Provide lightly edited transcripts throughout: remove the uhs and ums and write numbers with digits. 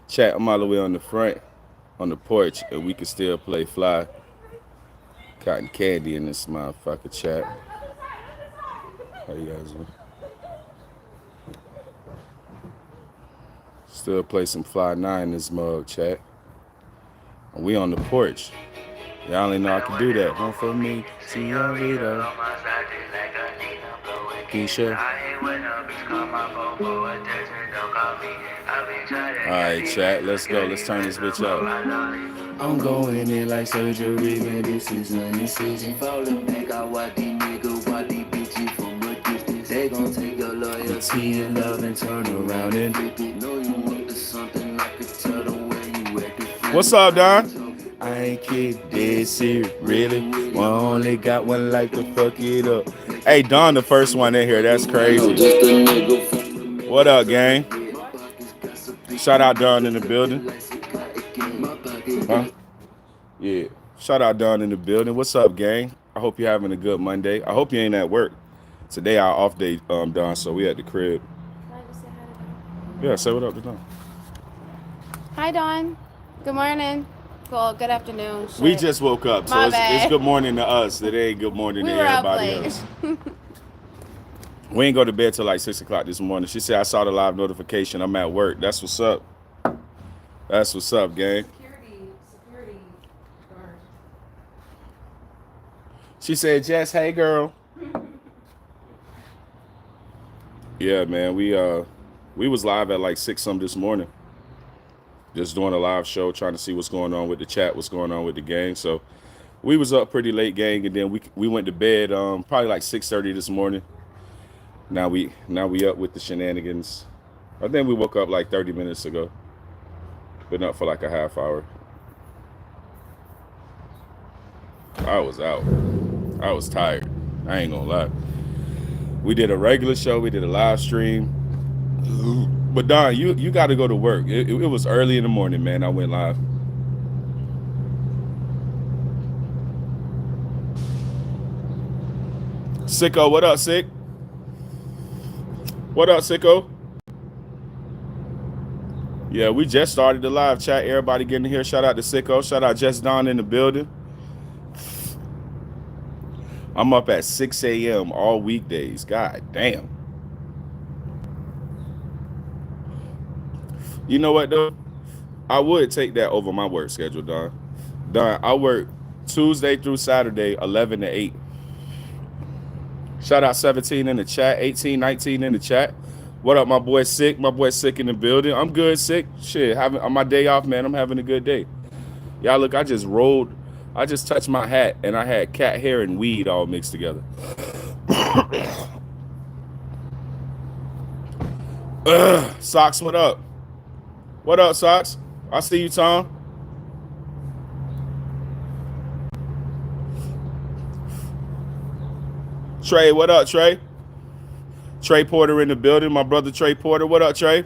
Chat, I'm all the way on the front, on the porch, and we can still play fly. Cotton candy in this motherfucker, chat. How you guys doing? Still play some fly 9 in this mug, chat. And we on the porch. Y'all only know I can do that. One for me, Senorita. Keisha. Alright, chat, let's go. Let's turn this bitch up. I'm going in like surgery, man. This is honey season. Falling back, I watch these niggas, watch these bitches from a distance. They gon' take your loyalty and love and turn around and flip it. Know you want to something I could tell the way you act. What's up, Don? I ain't kidding, dead serious, really. One only got one like to fuck it up. Hey, Don, the first one in here. That's crazy. What up, gang? Shout out Don in the building. Huh? Yeah. Shout out Don in the building. What's up, gang? I hope you're having a good Monday. I hope you ain't at work. Today our off day, Don, so we at the crib. Can I just say hi to Don? Yeah, say what up to Don. Hi, Don. Good morning. Well, good afternoon. Shit. We just woke up, so it's good morning to us. It ain't good morning to everybody else. We ain't go to bed till like 6 o'clock this morning. She said, I saw the live notification. I'm at work. That's what's up. That's what's up, gang. Security guard. She said, Jess, hey, girl. Yeah, man. We was live at like 6 something this morning. Just doing a live show, trying to see what's going on with the chat, what's going on with the gang. So we was up pretty late, gang, and then we went to bed probably like 6:30 this morning. Now we up with the shenanigans. I think we woke up like 30 minutes ago. Been up for like a half hour. I was out. I was tired. I ain't gonna lie. We did a regular show. We did a live stream. But Don, you got to go to work. It was early in the morning, man. I went live. Sicko, what up, Sick? What up, Sicko? Yeah, we just started the live chat. Everybody getting here. Shout out to Sicko. Shout out Just Don in the building. I'm up at 6 a.m. all weekdays. God damn. You know what, though? I would take that over my work schedule, Don. Don, I work Tuesday through Saturday, 11 to 8. Shout out 17 in the chat, 18, 19 in the chat. What up, my boy Sick? My boy Sick in the building. I'm good, Sick. Shit, on my day off, man, I'm having a good day. Y'all, look, I just touched my hat, and I had cat hair and weed all mixed together. Socks, what up? What up, Socks? I see you, Tom. Trey, what up, Trey? Trey Porter in the building. My brother Trey Porter. What up, Trey?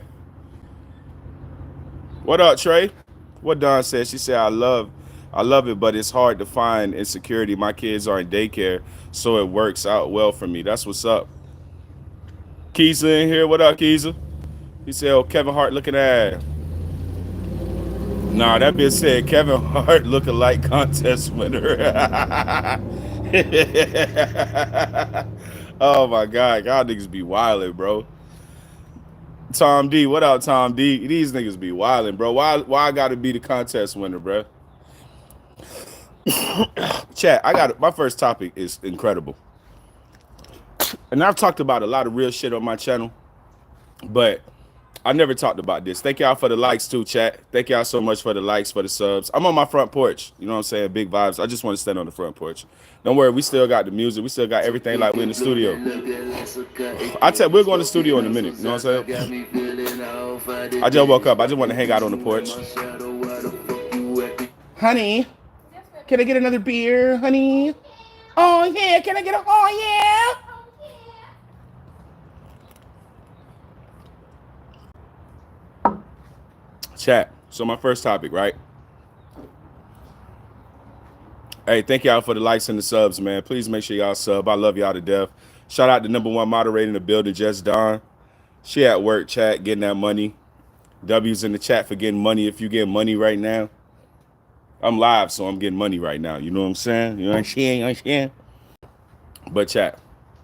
What up, Trey? What Don said. She said, I love it, but it's hard to find insecurity. My kids are in daycare, so it works out well for me. That's what's up. Keeza in here. What up, Keeza? He said, oh, Kevin Hart looking at. Nah, that bitch said Kevin Hart lookalike contest winner. Oh my God, y'all niggas be wildin', bro. Tom D, what up, Tom D? These niggas be wildin', bro. Why I gotta be the contest winner, bro? Chat, my first topic is incredible. And I've talked about a lot of real shit on my channel, but I never talked about this. Thank y'all for the likes too, chat. Thank y'all so much for the likes, for the subs. I'm on my front porch. You know what I'm saying? Big vibes. I just want to stand on the front porch. Don't worry, we still got the music. We still got everything like we're in the studio. We're going to the studio in a minute. You know what I'm saying? I just woke up. I just want to hang out on the porch. Honey, can I get another beer, honey? Oh, yeah. Can I get a, oh, yeah. Chat. So my first topic, right? Hey, thank y'all for the likes and the subs, man. Please make sure y'all sub. I love y'all to death. Shout out to #1 moderator in the building, Just Don. She at work, chat, getting that money. W's in the chat for getting money. If you get money right now, I'm live, so I'm getting money right now. You know what I'm saying? You know what I'm saying? You know what I'm saying? But chat,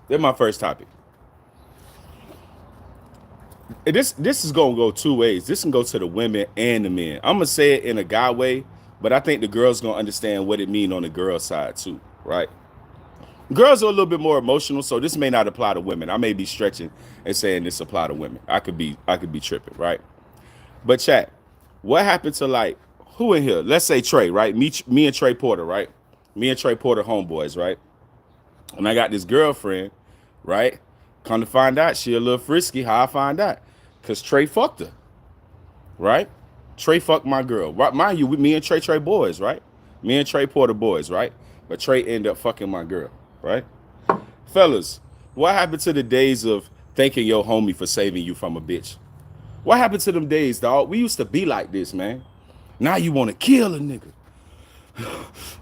that's my first topic. This is gonna go two ways. This can go to the women and the men. I'm gonna say it in a guy way, but I think the girls gonna understand what it mean on the girl side too, right? Girls are a little bit more emotional, so this may not apply to women. I may be stretching and saying this apply to women. I could be tripping, right? But chat, what happened to like who in here? Let's say Trey, right? Me and Trey Porter, right? Me and Trey Porter homeboys, right? And I got this girlfriend, right? Come to find out, she a little frisky. How I find out? Cause Trey fucked her, right? Trey fucked my girl. Right? Mind you, me and Trey boys, right? Me and Trey Porter boys, right? But Trey ended up fucking my girl, right? Fellas, what happened to the days of thanking your homie for saving you from a bitch? What happened to them days, dog? We used to be like this, man. Now you want to kill a nigga.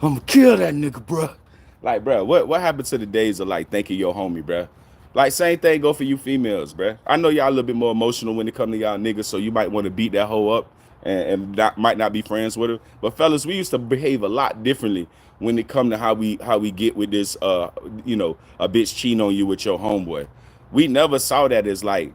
I'm gonna kill that nigga, bruh. Like, bruh, what happened to the days of like thanking your homie, bruh? Like, same thing go for you females, bruh. I know y'all a little bit more emotional when it come to y'all niggas, so you might want to beat that hoe up and might not be friends with her. But fellas, we used to behave a lot differently when it come to how we get with this, you know, a bitch cheating on you with your homeboy. We never saw that as like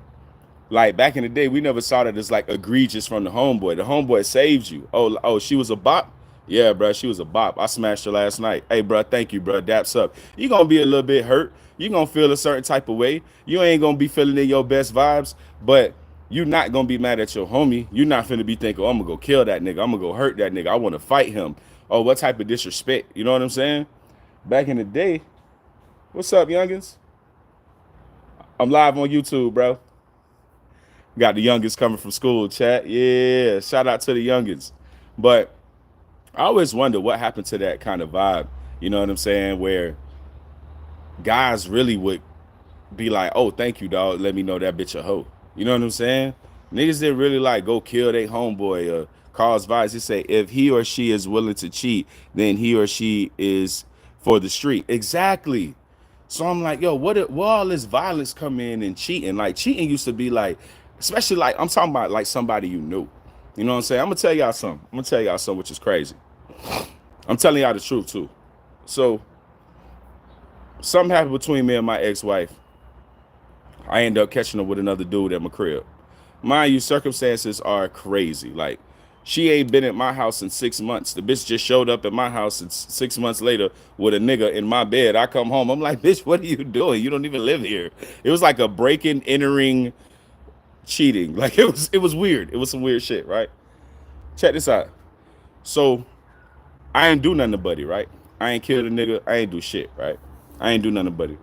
back in the day, we never saw that as like egregious from the homeboy. The homeboy saved you. Oh, she was a bop? Yeah, bro, she was a bop. I smashed her last night. Hey, bro, thank you, bro. Daps up. You gonna be a little bit hurt. You gonna feel a certain type of way. You ain't gonna be feeling in your best vibes, but you not gonna be mad at your homie. You not finna be thinking, oh, I'm gonna go kill that nigga. I'm gonna go hurt that nigga. I wanna fight him. Oh, what type of disrespect? You know what I'm saying? Back in the day, what's up, youngins? I'm live on YouTube, bro. Got the youngest coming from school, chat. Yeah, shout out to the youngins. But I always wonder what happened to that kind of vibe. You know what I'm saying? Where guys really would be like, oh, thank you, dog. Let me know that bitch a hoe. You know what I'm saying? Niggas didn't really like go kill their homeboy or cause violence. They say if he or she is willing to cheat, then he or she is for the street. Exactly. So I'm like, yo, what all this violence come in and cheating? Like cheating used to be like, especially like I'm talking about like somebody you knew. You know what I'm saying? I'm gonna tell y'all something which is crazy. I'm telling y'all the truth too. So something happened between me and my ex-wife. I ended up catching her with another dude at my crib. Mind you, circumstances are crazy. Like, she ain't been at my house in 6 months. The bitch just showed up at my house and 6 months later with a nigga in my bed. I come home. I'm like, bitch, what are you doing? You don't even live here. It was like a breaking, entering, cheating. Like, it was weird. It was some weird shit, right? Check this out. So, I ain't do nothing to Buddy, right? I ain't killed a nigga. I ain't do shit, right? I ain't do nothing to Buddy.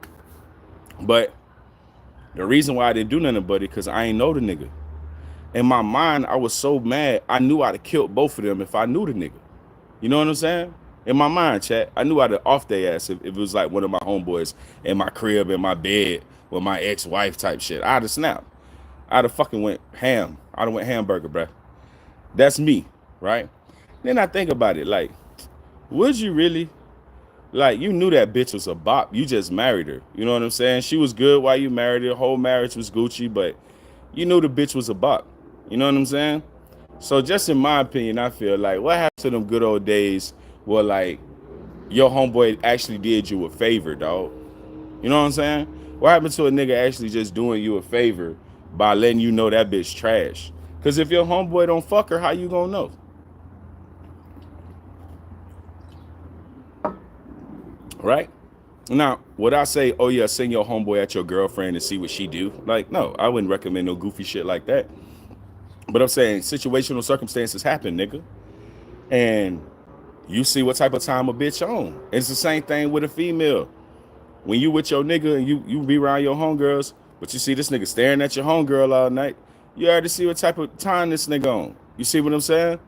But the reason why I didn't do nothing to Buddy, because I ain't know the nigga. In my mind, I was so mad, I knew I'd have killed both of them if I knew the nigga. You know what I'm saying? In my mind, chat, I knew I'd have off their ass if it was like one of my homeboys in my crib, in my bed, with my ex-wife type shit. I'd have snapped. I'd have fucking went ham. I'd have went hamburger, bruh. That's me, right? Then I think about it, like, would you really? Like, you knew that bitch was a bop. You just married her. You know what I'm saying? She was good while you married her. Whole marriage was Gucci, but you knew the bitch was a bop. You know what I'm saying? So just in my opinion, I feel like what happened to them good old days where like your homeboy actually did you a favor, dog. You know what I'm saying? What happened to a nigga actually just doing you a favor by letting you know that bitch trash? Because if your homeboy don't fuck her, how you gonna know? Right? Now, would I say, oh yeah, send your homeboy at your girlfriend and see what she do? Like, no, I wouldn't recommend no goofy shit like that. But I'm saying situational circumstances happen, nigga. And you see what type of time a bitch on. It's the same thing with a female. When you with your nigga and you be around your homegirls, but you see this nigga staring at your homegirl all night, you already see what type of time this nigga on. You see what I'm saying?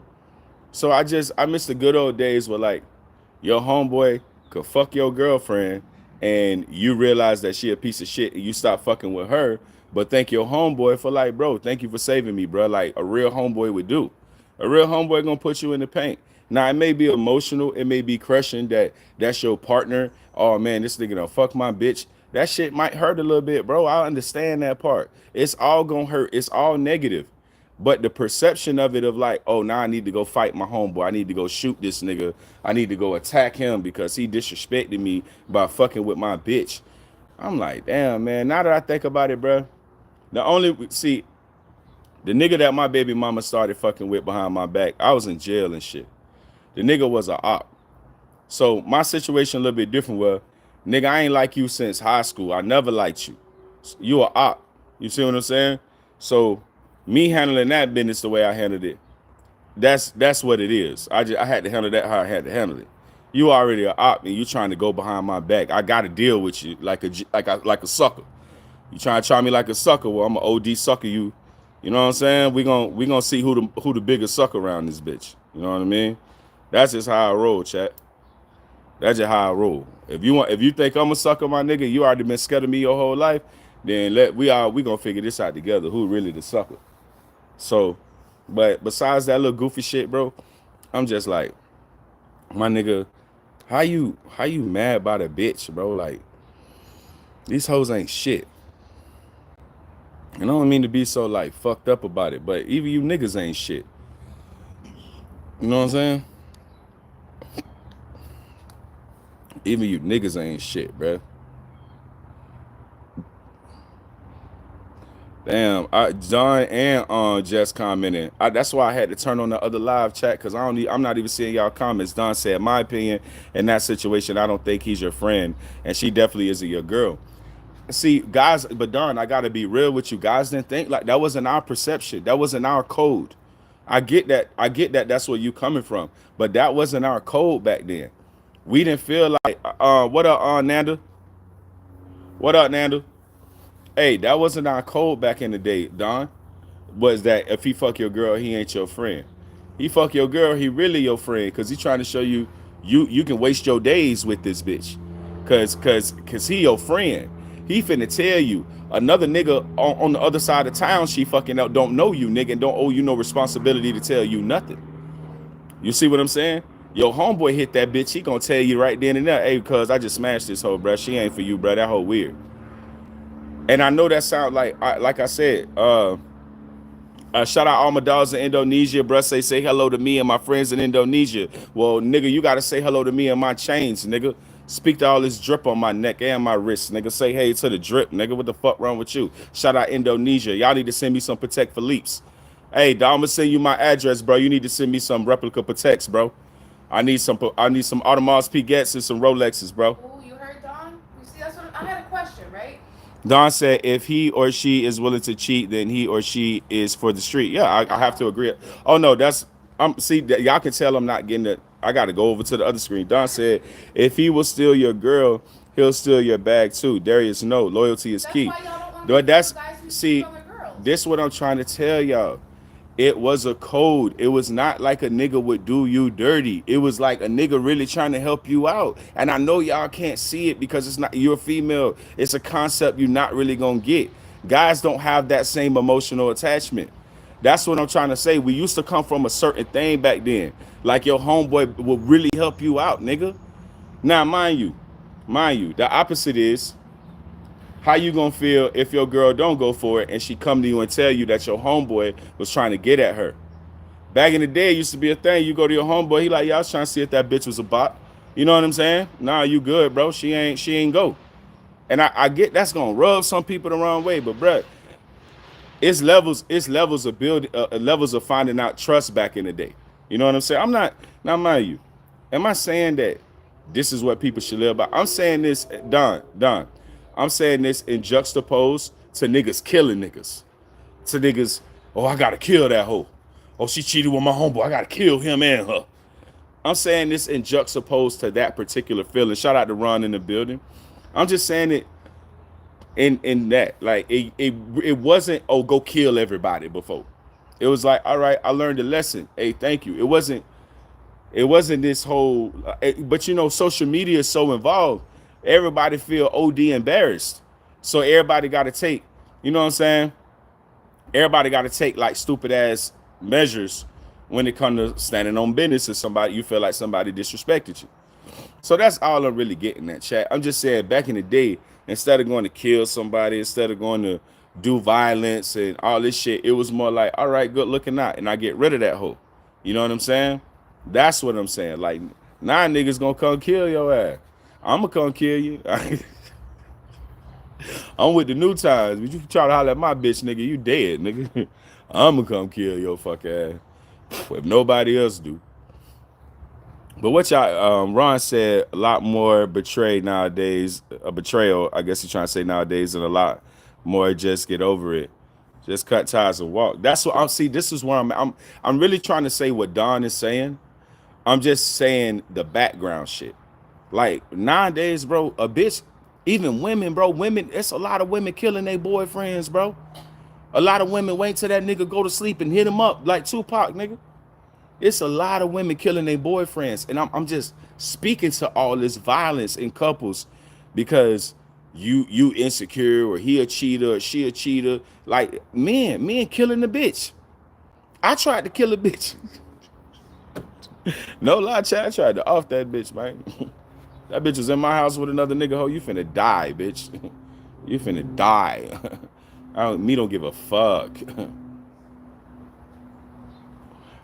So I miss the good old days where like your homeboy could fuck your girlfriend and you realize that she a piece of shit and you stop fucking with her, but thank your homeboy for like, bro, thank you for saving me, bro. Like a real homeboy would do. A real homeboy gonna put you in the paint. Now it may be emotional, it may be crushing that that's your partner. Oh man, this nigga done fuck my bitch. That shit might hurt a little bit, bro. I understand that part. It's all gonna hurt. It's all negative. But the perception of it of like, oh, now I need to go fight my homeboy. I need to go shoot this nigga. I need to go attack him because he disrespected me by fucking with my bitch. I'm like, damn, man. Now that I think about it, bro, the nigga that my baby mama started fucking with behind my back, I was in jail and shit. The nigga was a op. So my situation a little bit different. Well, nigga, I ain't like you since high school. I never liked you. You a op. You see what I'm saying? So me handling that business the way I handled it, that's what it is. I had to handle that how I had to handle it. You already a op and you trying to go behind my back. I got to deal with you like a sucker. You trying to try me like a sucker? Well, I'm an OD sucker you. You know what I'm saying? We gonna see who the biggest sucker around this bitch. You know what I mean? That's just how I roll, chat. That's just how I roll. If you think I'm a sucker, my nigga, you already been scared of me your whole life, then we gonna figure this out together. Who really the sucker? So, but besides that little goofy shit, bro, I'm just like, my nigga, how you mad about a bitch, bro? Like, these hoes ain't shit. And I don't mean to be so like fucked up about it, but even you niggas ain't shit. You know what I'm saying? Even you niggas ain't shit, bro. Damn, John and just commenting. That's why I had to turn on the other live chat because I'm not even seeing y'all comments. Don said, my opinion, in that situation, I don't think he's your friend, and she definitely isn't your girl. See, guys, but Don, I gotta be real with you. Guys didn't think like that wasn't our perception. That wasn't our code. I get that. That's where you coming from, but that wasn't our code back then. We didn't feel like, what up, Nanda? What up, Nanda? Hey, that wasn't our code back in the day, Don. Was that if he fuck your girl, he ain't your friend. He fuck your girl, he really your friend, because he trying to show you can waste your days with this bitch. Cause he your friend. He finna tell you another nigga on the other side of town she fucking out don't know you, nigga, and don't owe you no responsibility to tell you nothing. You see what I'm saying? Your homeboy hit that bitch, he gonna tell you right then and there, hey, cuz I just smashed this hoe, bruh. She ain't for you, bruh. That hoe weird. And I know that sound like I said, shout out all my dogs in Indonesia, bruh. Say hello to me and my friends in Indonesia. Well, nigga, you gotta say hello to me and my chains, nigga. Speak to all this drip on my neck and my wrist, nigga. Say hey to the drip, nigga. What the fuck wrong with you? Shout out Indonesia. Y'all need to send me some Patek Philippe's. Hey, dog, I'm gonna send you my address, bro. You need to send me some replica Pateks, bro. I need some Audemars Piguets and some Rolexes, bro. Oh, you heard Don? You see, that's what I had a question, right? Don said if he or she is willing to cheat, then he or she is for the street. Yeah, I have to agree. Oh no, see, y'all can tell I'm not getting it. I got to go over to the other screen. Don said if he will steal your girl, he'll steal your bag too. Darius, no, loyalty is key. That's why y'all don't want That's guys who see, cheat on their girls. this what I'm trying to tell y'all. It was a code. It was not like a nigga would do you dirty. It was like a nigga really trying to help you out. And I know y'all can't see it because it's not, you're a female. It's a concept you're not really gonna get. Guys don't have that same emotional attachment. That's what I'm trying to say. We used to come from a certain thing back then. Like your homeboy will really help you out, nigga. Now, mind you, the opposite is how you gonna feel if your girl don't go for it and she come to you and tell you that your homeboy was trying to get at her. Back in the day, it used to be a thing. You go to your homeboy, he like, y'all trying to see if that bitch was a bot. You know what I'm saying? Nah, you good, bro. She ain't go. And I get that's gonna rub some people the wrong way, but bruh, it's levels of building, levels of finding out trust back in the day. You know what I'm saying? I'm not, now mind you, am I saying that this is what people should live by? I'm saying this, Don. I'm saying this in juxtapose to niggas killing niggas. To niggas, oh, I gotta kill that hoe. Oh, she cheated with my homeboy. I gotta kill him and her. I'm saying this in juxtapose to that particular feeling. Shout out to Ron in the building. I'm just saying it in that. Like, it wasn't, oh, go kill everybody before. It was like, all right, I learned a lesson. Hey, thank you. It wasn't this whole, but you know, social media is so involved. Everybody feel OD embarrassed. So everybody got to take, you know what I'm saying? Everybody got to take like stupid ass measures when it comes to standing on business if somebody, you feel like somebody disrespected you. So that's all I'm really getting at, chat. I'm just saying back in the day, instead of going to kill somebody, instead of going to do violence and all this shit. It was more like, all right, good looking out, and I get rid of that hoe. You know what I'm saying? That's what I'm saying. Like, now niggas gonna come kill your ass. I'ma come kill you. I'm with the new times. But you try to holler at my bitch, nigga, you dead, nigga. I'ma come kill your fuck ass if nobody else do. But what y'all, Ron said a lot more betrayed nowadays, a betrayal, I guess he's trying to say nowadays, and a lot more just get over it. Just cut ties and walk. That's what I'm see. This is where I'm really trying to say what Don is saying. I'm just saying the background shit. Like nowadays, bro, a bitch, even women, bro, it's a lot of women killing their boyfriends, bro. A lot of women wait till that nigga go to sleep and hit him up like Tupac, nigga. It's a lot of women killing their boyfriends. And I'm just speaking to all this violence in couples because you insecure, or he a cheater, or she a cheater. Like men killing the bitch. I tried to kill a bitch. No lie, Chad, I tried to off that bitch, man. That bitch was in my house with another nigga. Ho, you finna die, bitch. You finna die. Me don't give a fuck.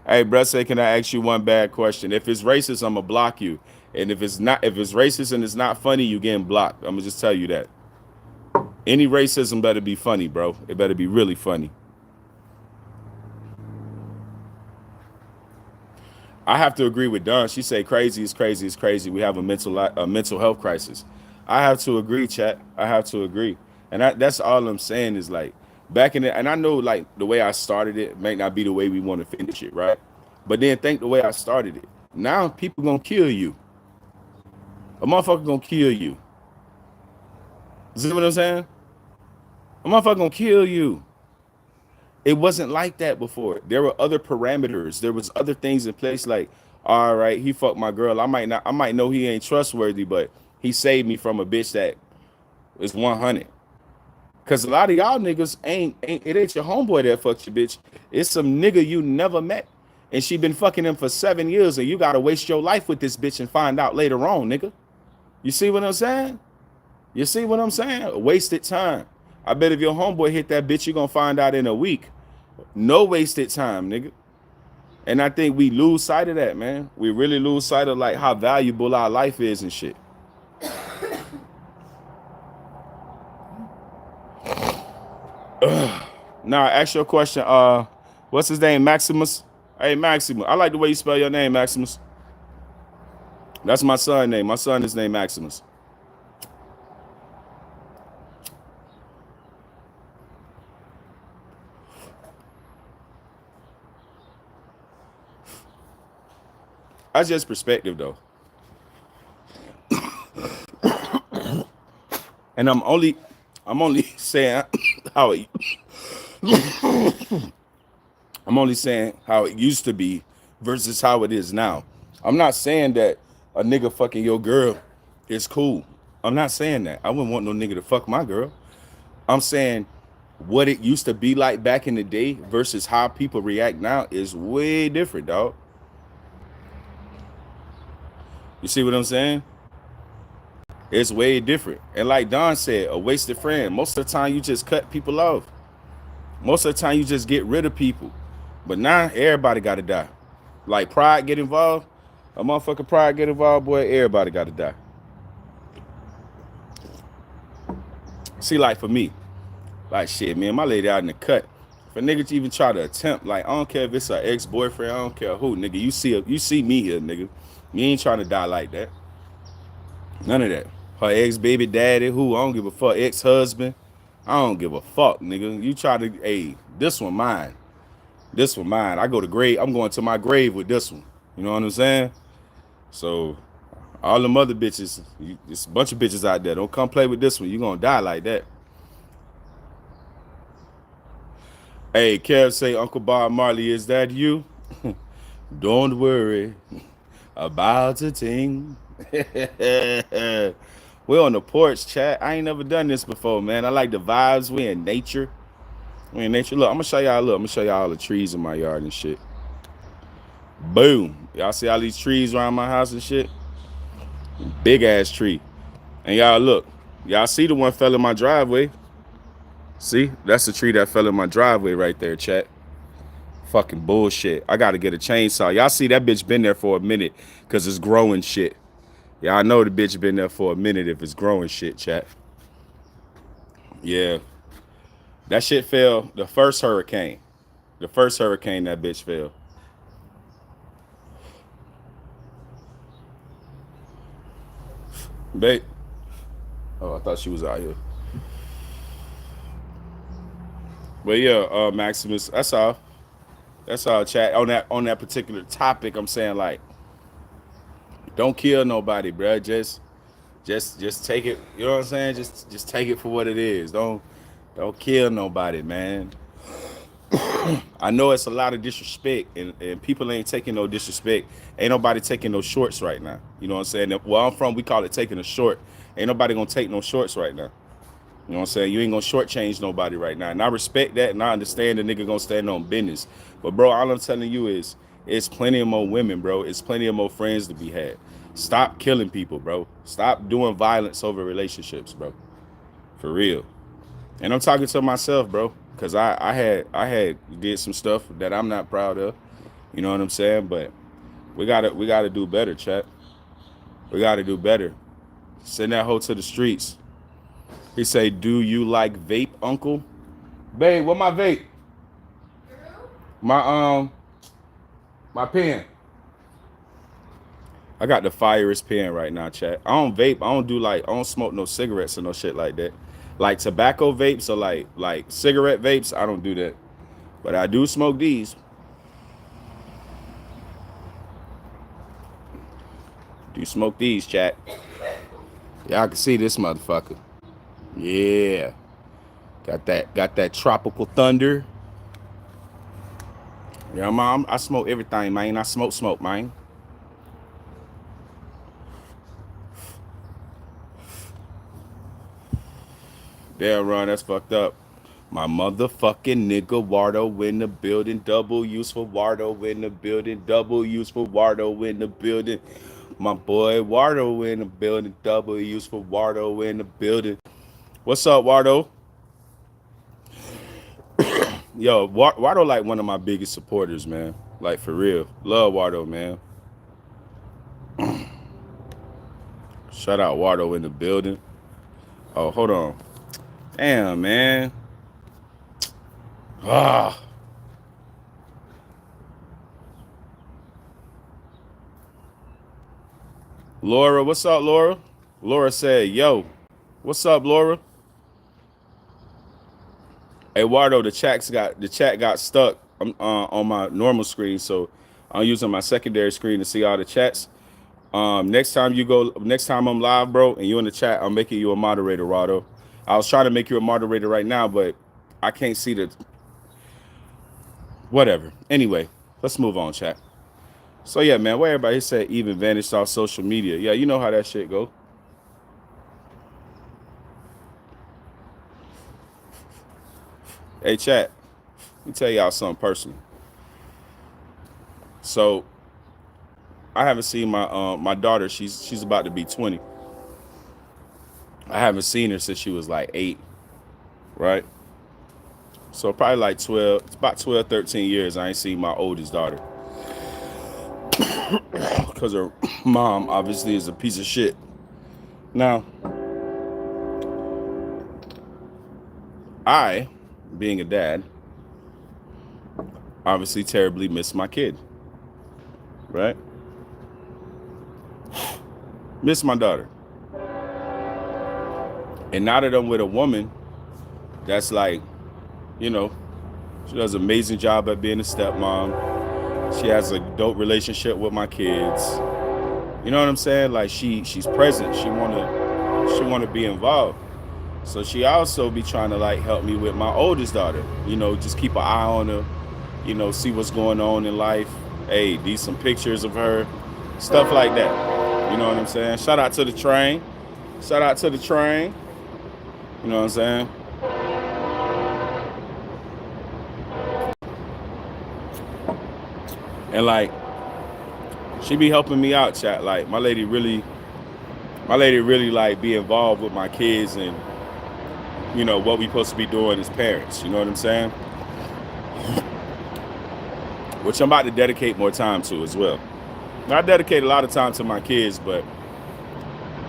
Hey, bro, say, can I ask you one bad question? If it's racist, I'm gonna block you. And if it's racist and it's not funny, you getting blocked. I'm gonna just tell you that. Any racism better be funny, bro. It better be really funny. I have to agree with Dawn. She say crazy is crazy is crazy. We have a mental health crisis. I have to agree, chat. I have to agree. And that's all I'm saying is like back in it. And I know like the way I started it may not be the way we want to finish it, right? But then think the way I started it. Now people gonna kill you. A motherfucker gonna kill you. See what I'm saying? A motherfucker gonna kill you. It wasn't like that before. There were other parameters. There was other things in place. Like, all right, he fucked my girl. I might know he ain't trustworthy, but he saved me from a bitch that is 100. Cause a lot of y'all niggas ain't your homeboy that fucked your bitch. It's some nigga you never met, and she been fucking him for 7 years, and you gotta waste your life with this bitch and find out later on, nigga. You see what I'm saying? You see what I'm saying? Wasted time. I bet if your homeboy hit that bitch, you gonna find out in a week. No wasted time, nigga. And I think we lose sight of that, man. We really lose sight of like how valuable our life is and shit. Now, ask your question. What's his name? Maximus? Hey, Maximus. I like the way you spell your name, Maximus. That's my son's name. My son is named Maximus. That's just perspective, though. And I'm only saying how it. I'm only saying how it used to be versus how it is now. I'm not saying that a nigga fucking your girl is cool. I'm not saying that. I wouldn't want no nigga to fuck my girl. I'm saying what it used to be like back in the day versus how people react now is way different, dog. You see what I'm saying? It's way different. And like Don said, a wasted friend. Most of the time you just cut people off. Most of the time you just get rid of people. But now everybody got to die. Like pride get involved. A motherfucker pride get involved, boy, everybody got to die. See, like for me, like shit, man, my lady out in the cut. If a nigga even try to attempt, like I don't care if it's an ex-boyfriend, I don't care who, nigga. You see me here, nigga. You ain't trying to die like that. None of that. Her ex-baby daddy, who I don't give a fuck, ex-husband, I don't give a fuck, nigga. You try to, hey, this one mine. This one mine. I go to grave. I'm going to my grave with this one. You know what I'm saying? So all them other bitches, it's a bunch of bitches out there. Don't come play with this one. You gonna die like that. Hey, Kev say, Uncle Bob Marley, is that you? Don't worry about a thing. We're on the porch, chat. I ain't never done this before, man. I like the vibes. We in nature. Look, I'm gonna show y'all. Look, I'm gonna show y'all all the trees in my yard and shit. Boom. Y'all see all these trees around my house and shit? Big ass tree. And y'all look. Y'all see the one fell in my driveway. See, that's the tree that fell in my driveway right there, chat. Fucking bullshit. I gotta get a chainsaw. Y'all see that bitch been there for a minute because it's growing shit. Y'all know the bitch been there for a minute if it's growing shit, chat. Yeah. That shit fell the first hurricane. The first hurricane that bitch fell. Babe. Oh, I thought she was out here. But yeah, Maximus, that's all. That's all, chat. On that particular topic, I'm saying, like, don't kill nobody, bruh. Just take it. You know what I'm saying? Just take it for what it is. Don't kill nobody, man. I know it's a lot of disrespect, and people ain't taking no disrespect. Ain't nobody taking no shorts right now. You know what I'm saying? Where I'm from, we call it taking a short. Ain't nobody gonna take no shorts right now. You know what I'm saying? You ain't gonna shortchange nobody right now. And I respect that, and I understand the nigga gonna stand on business. But bro, all I'm telling you is it's plenty of more women, bro. It's plenty of more friends to be had. Stop killing people, bro. Stop doing violence over relationships, bro. For real. And I'm talking to myself, bro, because I had did some stuff that I'm not proud of. You know what I'm saying? But we gotta do better, chat. We gotta do better. Send that hoe to the streets. He say, "Do you like vape, uncle?" Babe, what my vape? My pen. I got the firest pen right now, chat. I don't vape. I don't smoke no cigarettes or no shit like that. Like tobacco vapes or like cigarette vapes, I don't do that. But I do smoke these. Do smoke these, chat. Y'all can see this motherfucker. Yeah. Got that tropical thunder. Yeah, mom, I smoke everything, man. I smoke, man. Damn, Ron, that's fucked up. My motherfucking nigga Wardo in the building. Double use for Wardo in the building. Double use for Wardo in the building. My boy Wardo in the building. Double use for Wardo in the building. What's up, Wardo? Yo, Wardo like one of my biggest supporters, man. Like, for real. Love Wardo, man. Shout out Wardo in the building. Oh, hold on. Damn, man. Ah. Laura, what's up, Laura? Laura said, yo. What's up, Laura? Hey, Wardo, the chat got stuck on my normal screen, so I'm using my secondary screen to see all the chats. Next time I'm live, bro, and you in the chat, I'm making you a moderator, Wardo. I was trying to make you a moderator right now, but I can't see the whatever. Anyway, let's move on, chat. So yeah, man, where everybody said even vanished off social media. Yeah, you know how that shit go. Hey, chat, let me tell y'all something personal. So I haven't seen my daughter. She's about to be 20. I haven't seen her since she was like 8, right? So probably like 12, it's about 12, 13 years I ain't seen my oldest daughter. Because her mom obviously is a piece of shit. Now, I, being a dad, obviously terribly miss my kid, right? Miss my daughter. And now that I'm with a woman that's like, you know, she does an amazing job at being a stepmom. She has a dope relationship with my kids. You know what I'm saying? Like she's present. She wanna be involved. So she also be trying to like help me with my oldest daughter. You know, just keep an eye on her. You know, see what's going on in life. Hey, these some pictures of her, stuff like that. You know what I'm saying? Shout out to the train. Shout out to the train. You know what I'm saying? And like, she be helping me out, chat. Like my lady really like be involved with my kids and, you know, what we supposed to be doing as parents. You know what I'm saying? Which I'm about to dedicate more time to as well. I dedicate a lot of time to my kids, but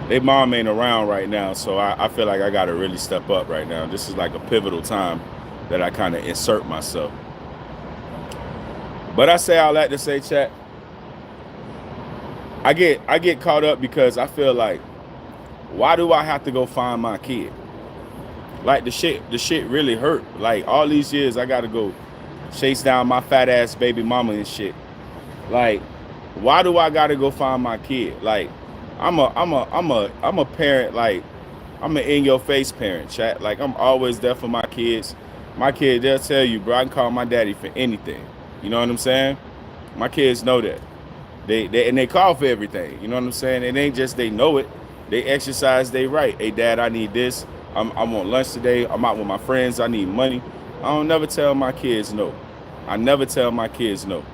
their mom ain't around right now, so I feel like I got to really step up right now. This is like a pivotal time that I kind of insert myself. But I say all that to say, chat, I get caught up because I feel like, why do I have to go find my kid? Like the shit really hurt. Like all these years I got to go chase down my fat ass baby mama and shit. Like, why do I got to go find my kid? Like, I'm a parent. Like, I'm an in your face parent, chat. Like, I'm always there for my kids. My kid, they'll tell you, bro, I can call my daddy for anything. You know what I'm saying? My kids know that. They call for everything. You know what I'm saying? It ain't just they know it. They exercise they right. Hey, Dad, I need this. I want lunch today. I'm out with my friends. I need money. I don't never tell my kids no. I never tell my kids no.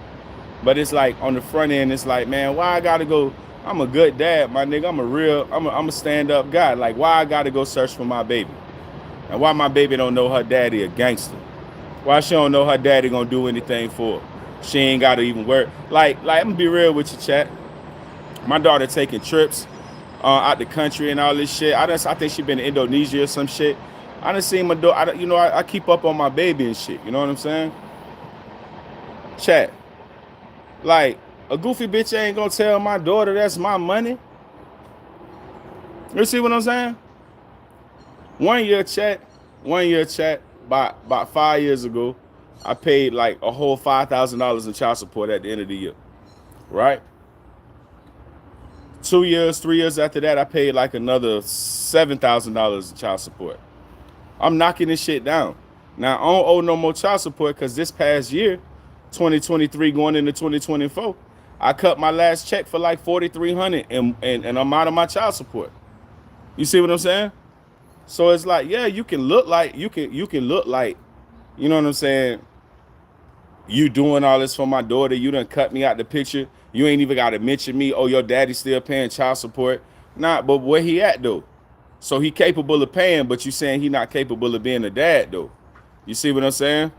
But it's like on the front end, it's like, man, why I gotta go? I'm a good dad, my nigga. I'm a stand-up guy. Like, why I gotta go search for my baby? And why my baby don't know her daddy a gangster? Why she don't know her daddy gonna do anything for her? She ain't gotta even work. Like I'm gonna be real with you, chat. My daughter taking trips out the country and all this shit. I think she been in Indonesia or some shit. I done seen my daughter. I keep up on my baby and shit. You know what I'm saying? Chat. Like, a goofy bitch ain't gonna tell my daughter that's my money. You see what I'm saying? 1 year, chat. About 5 years ago, I paid like a whole $5,000 in child support at the end of the year. Right? 2 years, 3 years after that, I paid like another $7,000 in child support. I'm knocking this shit down. Now, I don't owe no more child support because this past year, 2023 going into 2024, I cut my last check for like $4,300 and I'm out of my child support. You see what I'm saying? So it's like, yeah, you can look like, you can look like, you know what I'm saying? You doing all this for my daughter. You done cut me out the picture. You ain't even got to mention me. Oh, your daddy's still paying child support. Nah, but where he at though? So he capable of paying, but you saying he not capable of being a dad though. You see what I'm saying?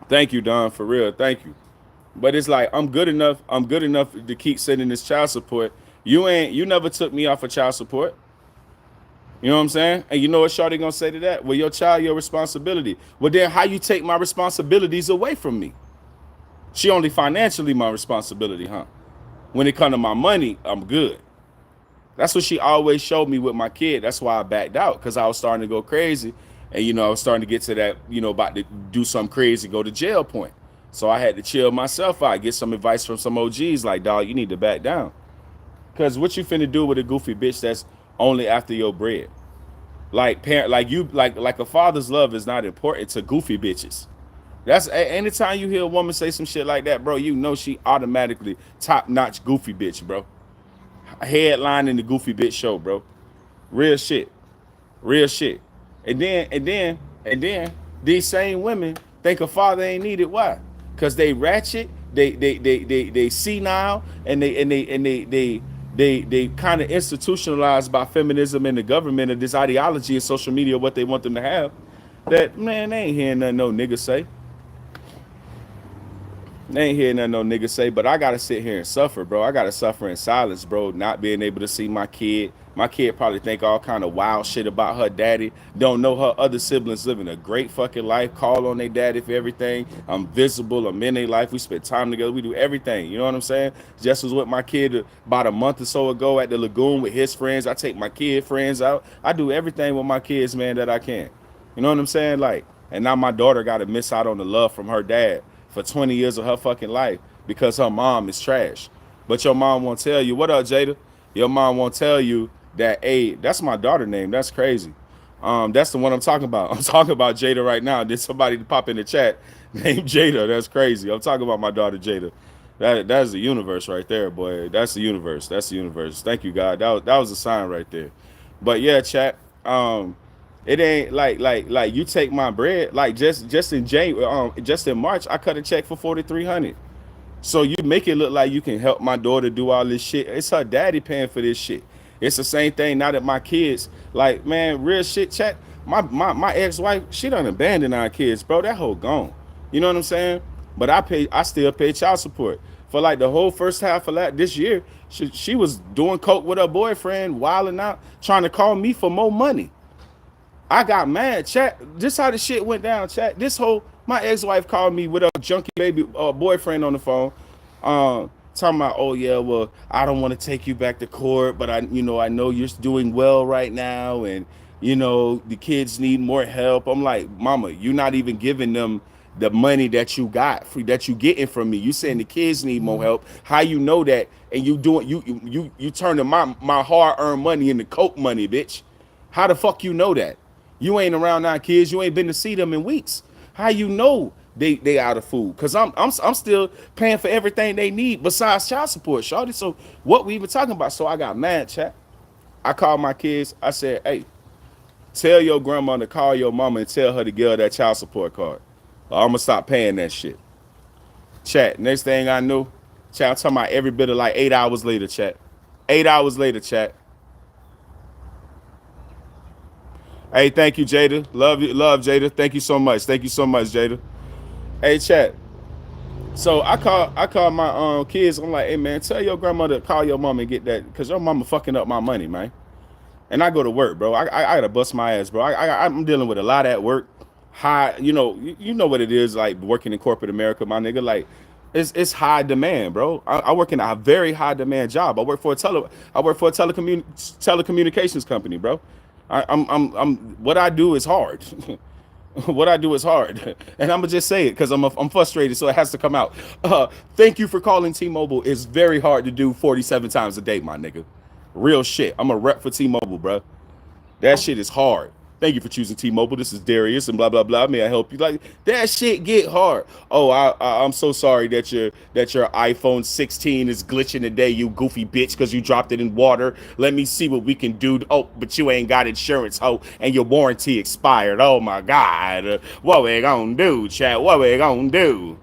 Thank you, Don, for real. Thank you. But it's like, I'm good enough to keep sending this child support. You never took me off of child support. You know what I'm saying? And you know what Shawty gonna say to that? Well, your child, your responsibility. Well, then how you take my responsibilities away from me? She only financially my responsibility, huh? When it come to my money, I'm good. That's what she always showed me with my kid. That's why I backed out, because I was starting to go crazy. And, you know, I was starting to get to that, you know, about to do something crazy, go to jail point. So I had to chill myself out, get some advice from some OGs like, dog, you need to back down. Because what you finna do with a goofy bitch that's only after your bread? Like like a father's love is not important to goofy bitches. That's anytime you hear a woman say some shit like that, bro, you know she automatically top-notch goofy bitch, bro. Headline in the goofy bitch show, bro. Real shit. And then these same women think a father ain't needed. Why? Because they ratchet, they senile, and they kind of institutionalized by feminism and the government and this ideology and social media, what they want them to have. That, man, they ain't hearing nothing no nigga say. They ain't hearing nothing no nigga say, but I gotta sit here and suffer, bro. I gotta suffer in silence, bro. Not being able to see my kid. My kid probably think all kind of wild shit about her daddy. Don't know her other siblings living a great fucking life. Call on their daddy for everything. I'm visible. I'm in their life. We spend time together. We do everything. You know what I'm saying? Just was with my kid about a month or so ago at the lagoon with his friends. I take my kid friends out. I do everything with my kids, man, that I can. You know what I'm saying? Like, and now my daughter got to miss out on the love from her dad for 20 years of her fucking life because her mom is trash. But your mom won't tell you. What up, Jada? Your mom won't tell you that, hey, that's my daughter name. That's crazy. That's the one I'm talking about. I'm talking about Jada right now. Did somebody pop in the chat named Jada? That's crazy. I'm talking about my daughter Jada. That's the universe right there, boy. That's the universe. That's the universe. Thank you, God. That was a sign right there. But yeah, chat. It ain't like you take my bread. Like just in January, just in March, I cut a check for $4,300. So you make it look like you can help my daughter do all this shit. It's her daddy paying for this shit. It's the same thing now that my kids, like, man, real shit, chat. My ex-wife, she done abandoned our kids, bro. That whole gone. You know what I'm saying? But I still pay child support. For like the whole first half of this year, she was doing coke with her boyfriend, wilding out, trying to call me for more money. I got mad, chat. This how the shit went down, chat. My ex-wife called me with a junkie baby boyfriend on the phone, talking about, oh yeah, well, I don't want to take you back to court, but I know you're doing well right now, and the kids need more help. I'm like, mama, you're not even giving them the money that you got free that you getting from me. You saying the kids need more help. How you know that? And you turning my hard-earned money into coke money, bitch. How the fuck you know that? You ain't around our kids. You ain't been to see them in weeks. How you know they out of food? Cause I'm still paying for everything they need besides child support, shawty. So what we even talking about? So I got mad, chat. I called my kids. I said, hey, tell your grandma to call your mama and tell her to give her that child support card. I'm gonna stop paying that shit. Chat. Next thing I knew, chat. I'm talking about every bit of like 8 hours later, chat. 8 hours later, chat. Hey, thank you, Jada. Love you, love Jada. Thank you so much. Thank you so much, Jada. Hey, chat. So I call my kids. I'm like, hey man, tell your grandmother to call your mom and get that, because your mama fucking up my money, man. And I go to work, bro. I gotta bust my ass, bro. I'm dealing with a lot at work. High, you know what it is like working in corporate America, my nigga. Like, it's high demand, bro. I work in a very high demand job. I work for a telecommunications company, bro. I'm what I do is hard. What I do is hard, and I'm gonna just say it because I'm frustrated, so it has to come out. Thank you for calling T-Mobile. It's very hard to do 47 times a day, my nigga. Real shit. I'm a rep for T-Mobile, bro. That shit is hard. Thank you for choosing T-Mobile. This is Darius and blah blah blah. May I help you? Like, that shit get hard. Oh, I'm so sorry that your iPhone 16 is glitching today, you goofy bitch, because you dropped it in water. Let me see what we can do. Oh, but you ain't got insurance, ho, and your warranty expired. Oh my God, what we gonna do, chat? What we gonna do?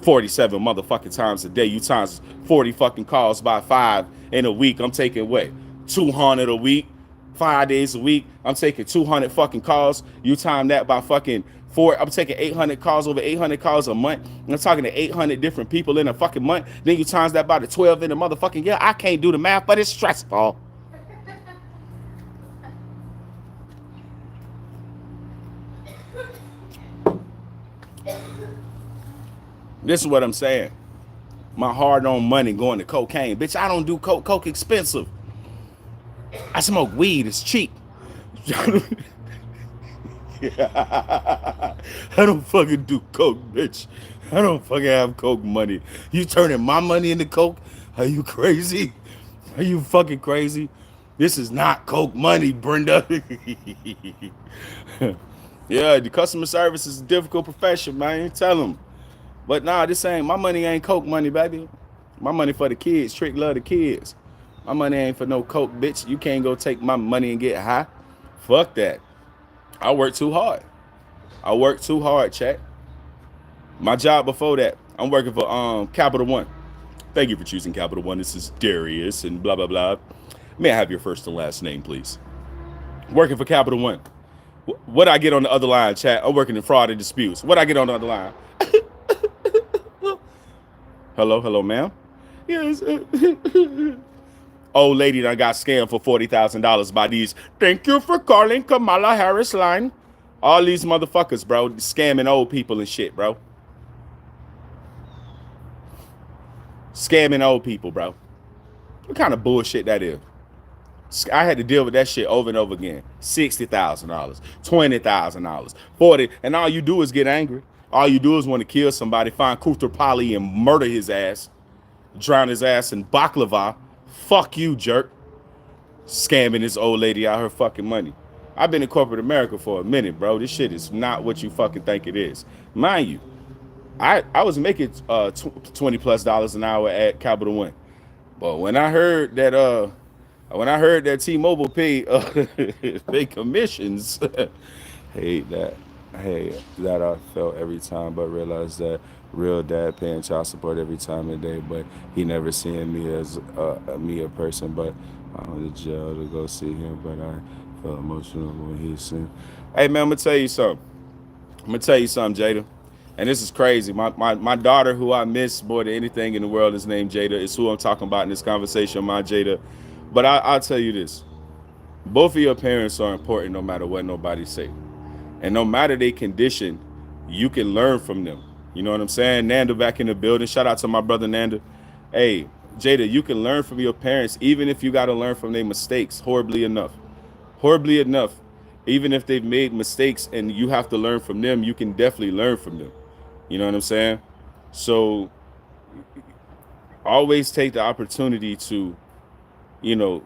47 motherfucking times a day. You times 40 fucking calls by 5 in a week. I'm taking what? 200 a week, 5 days a week. I'm taking 200 fucking calls. You time that by fucking 4. I'm taking 800 calls, over 800 calls a month. I'm talking to 800 different people in a fucking month. Then you times that by the 12 in a motherfucking year. I can't do the math, but it's stressful. This is what I'm saying. My hard-earned money going to cocaine. Bitch, I don't do coke. Coke expensive. I smoke weed. It's cheap. I don't fucking do coke, bitch. I don't fucking have coke money. You turning my money into coke? Are you crazy? Are you fucking crazy? This is not coke money, Brenda. Yeah, the customer service is a difficult profession, man. Tell them. But nah, my money ain't coke money, baby. My money for the kids. Trick love the kids. My money ain't for no coke, bitch. You can't go take my money and get high. Fuck that. I work too hard. I work too hard, chat. My job before that, I'm working for Capital One. Thank you for choosing Capital One. This is Darius and blah, blah, blah. May I have your first and last name, please? Working for Capital One. What I get on the other line, chat? I'm working in fraud and disputes. What I get on the other line? Hello, ma'am. Yes. Old lady that got scammed for $40,000 by these. Thank you for calling Kamala Harris line. All these motherfuckers, bro, scamming old people and shit, bro. Scamming old people, bro. What kind of bullshit that is? I had to deal with that shit over and over again. $60,000, $20,000, $40,000, and all you do is get angry. All you do is want to kill somebody, find Kuthar Pali and murder his ass, drown his ass in baklava. Fuck you, jerk. Scamming this old lady out her fucking money. I've been in corporate America for a minute, bro. This shit is not what you fucking think it is. Mind you, I was making $20+ an hour at Capital One, but when I heard that T-Mobile paid commissions, hate that. hey, that I felt every time, but realized that real dad paying child support every time of the day, but he never seeing me as me a person. But I went to jail to go see him, but I felt emotional when he seen. Hey man, I'm gonna tell you something. I'm gonna tell you something, Jada. And this is crazy. My daughter, who I miss more than anything in the world, is named Jada. Is who I'm talking about in this conversation, my Jada. But I'll tell you this: both of your parents are important, no matter what nobody say. And no matter their condition, you can learn from them. You know what I'm saying? Nanda back in the building. Shout out to my brother Nanda. Hey, Jada, you can learn from your parents, even if you got to learn from their mistakes, horribly enough. Horribly enough. Even if they've made mistakes and you have to learn from them, you can definitely learn from them. You know what I'm saying? So always take the opportunity to, you know,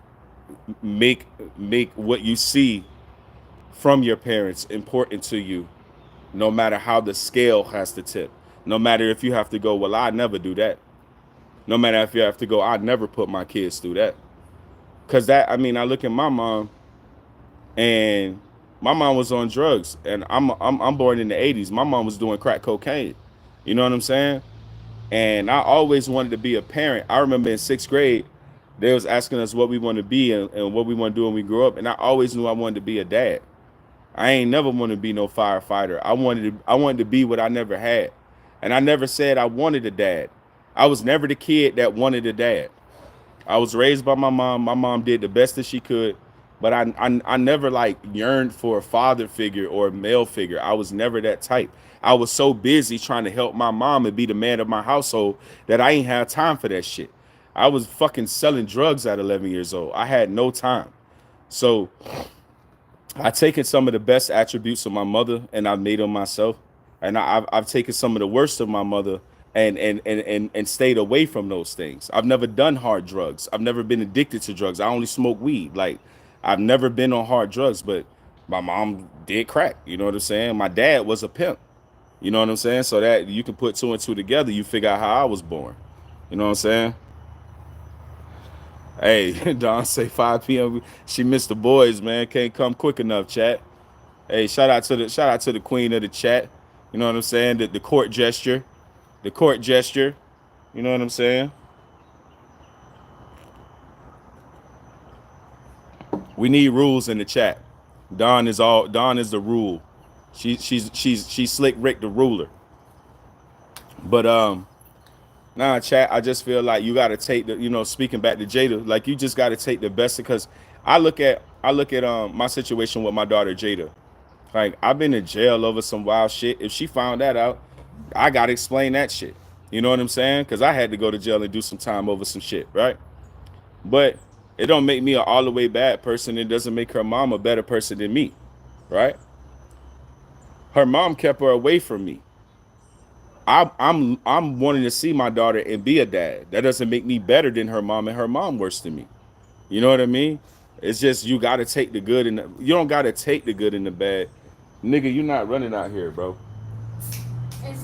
make make what you see from your parents important to you, no matter how the scale has to tip. No matter if you have to go, well, I'd never do that. No matter if you have to go, I'd never put my kids through that. Cause that, I mean, I look at my mom, and my mom was on drugs, and I'm born in the '80s. My mom was doing crack cocaine. You know what I'm saying? And I always wanted to be a parent. I remember in 6th grade, they was asking us what we want to be and what we want to do when we grow up, and I always knew I wanted to be a dad. I ain't never wanted to be no firefighter. I wanted to be what I never had. And I never said I wanted a dad. I was never the kid that wanted a dad. I was raised by my mom. My mom did the best that she could, but I never like yearned for a father figure or a male figure. I was never that type. I was so busy trying to help my mom and be the man of my household that I ain't had time for that shit. I was fucking selling drugs at 11 years old. I had no time. So I taken some of the best attributes of my mother and I've made them myself. And I've taken some of the worst of my mother and stayed away from those things. I've never done hard drugs. I've never been addicted to drugs. I only smoke weed. Like, I've never been on hard drugs, but my mom did crack. You know what I'm saying? My dad was a pimp. You know what I'm saying? So that you can put two and two together, you figure out how I was born. You know what I'm saying? Hey, Don say 5 p.m. She missed the boys, man. Can't come quick enough, chat. Hey, shout out to the queen of the chat. You know what I'm saying? The court gesture. The court gesture. You know what I'm saying? We need rules in the chat. Dawn is the rule. She's Slick Rick the ruler. But nah, chat, I just feel like you gotta take the, speaking back to Jada, like you just gotta take the best because I look at my situation with my daughter Jada. Like, I've been in jail over some wild shit. If she found that out, I gotta explain that shit. You know what I'm saying? Because I had to go to jail and do some time over some shit, right? But it don't make me an all the way bad person. It doesn't make her mom a better person than me, right? Her mom kept her away from me. I'm wanting to see my daughter and be a dad. That doesn't make me better than her mom, and her mom worse than me. You know what I mean? It's just you got to take the good and you don't got to take the good and the bad. Nigga, you not running out here, bro.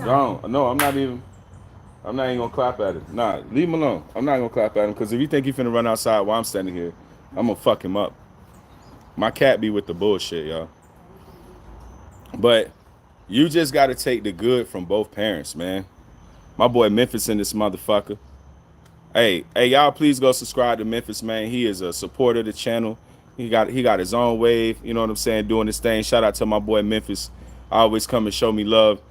Don't. No, I'm not even. I'm not even gonna clap at him. Nah, leave him alone. I'm not gonna clap at him because if you think he finna run outside while I'm standing here, I'm gonna fuck him up. My cat be with the bullshit, y'all. But you just gotta take the good from both parents, man. My boy Memphis in this motherfucker. Hey, y'all, please go subscribe to Memphis, man. He is a supporter of the channel. He got his own wave. You know what I'm saying? Doing this thing. Shout out to my boy Memphis. Always come and show me love.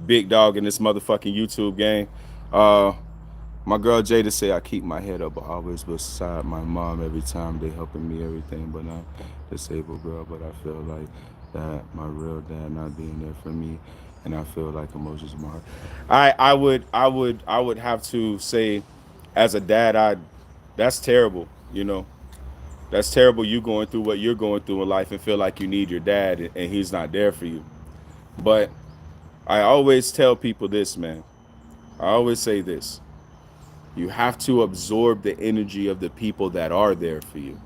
Big dog in this motherfucking YouTube game. My girl Jada say I keep my head up, but always beside my mom every time they helping me everything. But I'm disabled girl, but I feel like that my real dad not being there for me, and I feel like emotions in my heart. I would have to say, as a dad, that's terrible. That's terrible. You going through what you're going through in life and feel like you need your dad, and he's not there for you. But I always tell people this, man. I always say this. You have to absorb the energy of the people that are there for you.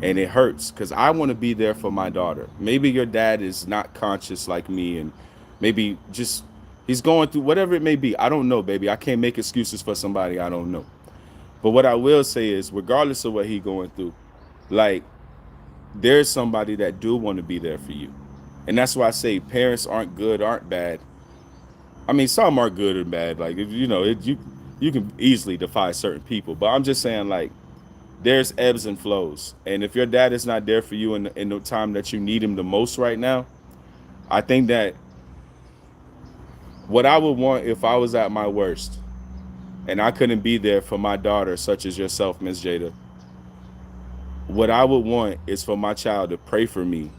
And it hurts because I want to be there for my daughter. Maybe your dad is not conscious like me, and maybe just he's going through whatever it may be. I don't know, baby. I can't make excuses for somebody I don't know. But what I will say is, regardless of what he's going through, like, there's somebody that do want to be there for you. And that's why I say parents aren't good, aren't bad. I mean, some are good and bad. Like, if, you know, you can easily defy certain people. But I'm just saying, like, there's ebbs and flows. And if your dad is not there for you in the time that you need him the most right now, I think that what I would want if I was at my worst and I couldn't be there for my daughter, such as yourself, Miss Jada, what I would want is for my child to pray for me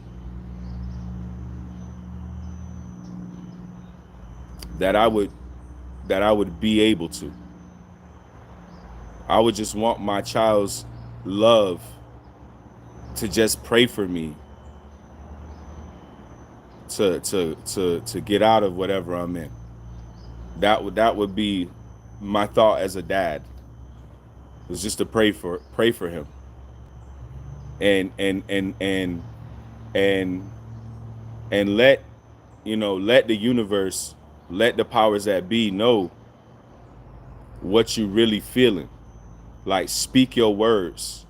that I would be able to. I would just want my child's love to just pray for me to get out of whatever I'm in. That would be my thought as a dad. Is just to pray for him. And and and let let the universe, let the powers that be know what you really feeling. Like, speak your words,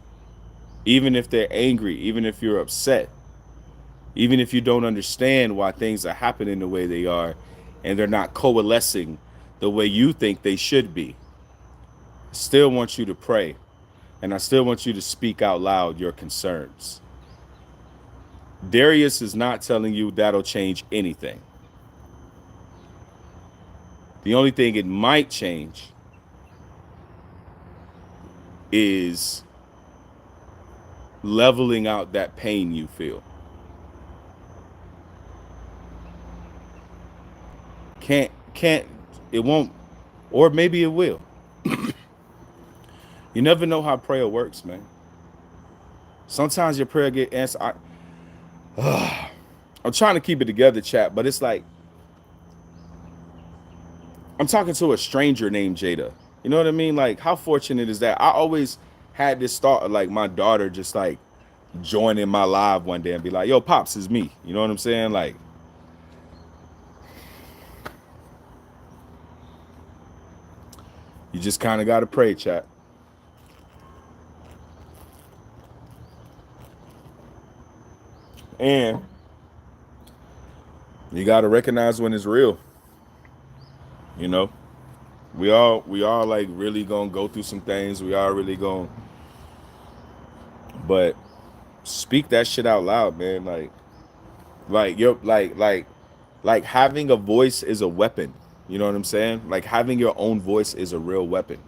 even if they're angry, even if you're upset, even if you don't understand why things are happening the way they are and they're not coalescing the way you think they should be. I still want you to pray, and I still want you to speak out loud your concerns. Darius is not telling you that'll change anything. The only thing it might change is leveling out that pain you feel. Can't it won't, or maybe it will. You never know how prayer works, man. Sometimes your prayer get answered. I'm trying to keep it together, chat, but it's like I'm talking to a stranger named Jada. You know what I mean? Like, how fortunate is that? I always had this thought of, like, my daughter just like joining my live one day and be like, "Yo, pops, is me." You know what I'm saying? Like, you just kind of got to pray, chat. And you got to recognize when it's real. You know, we all like really gonna go through some things. We all really gonna, but speak that shit out loud, man. You're like having a voice is a weapon. You know what I'm saying? Like, having your own voice is a real weapon.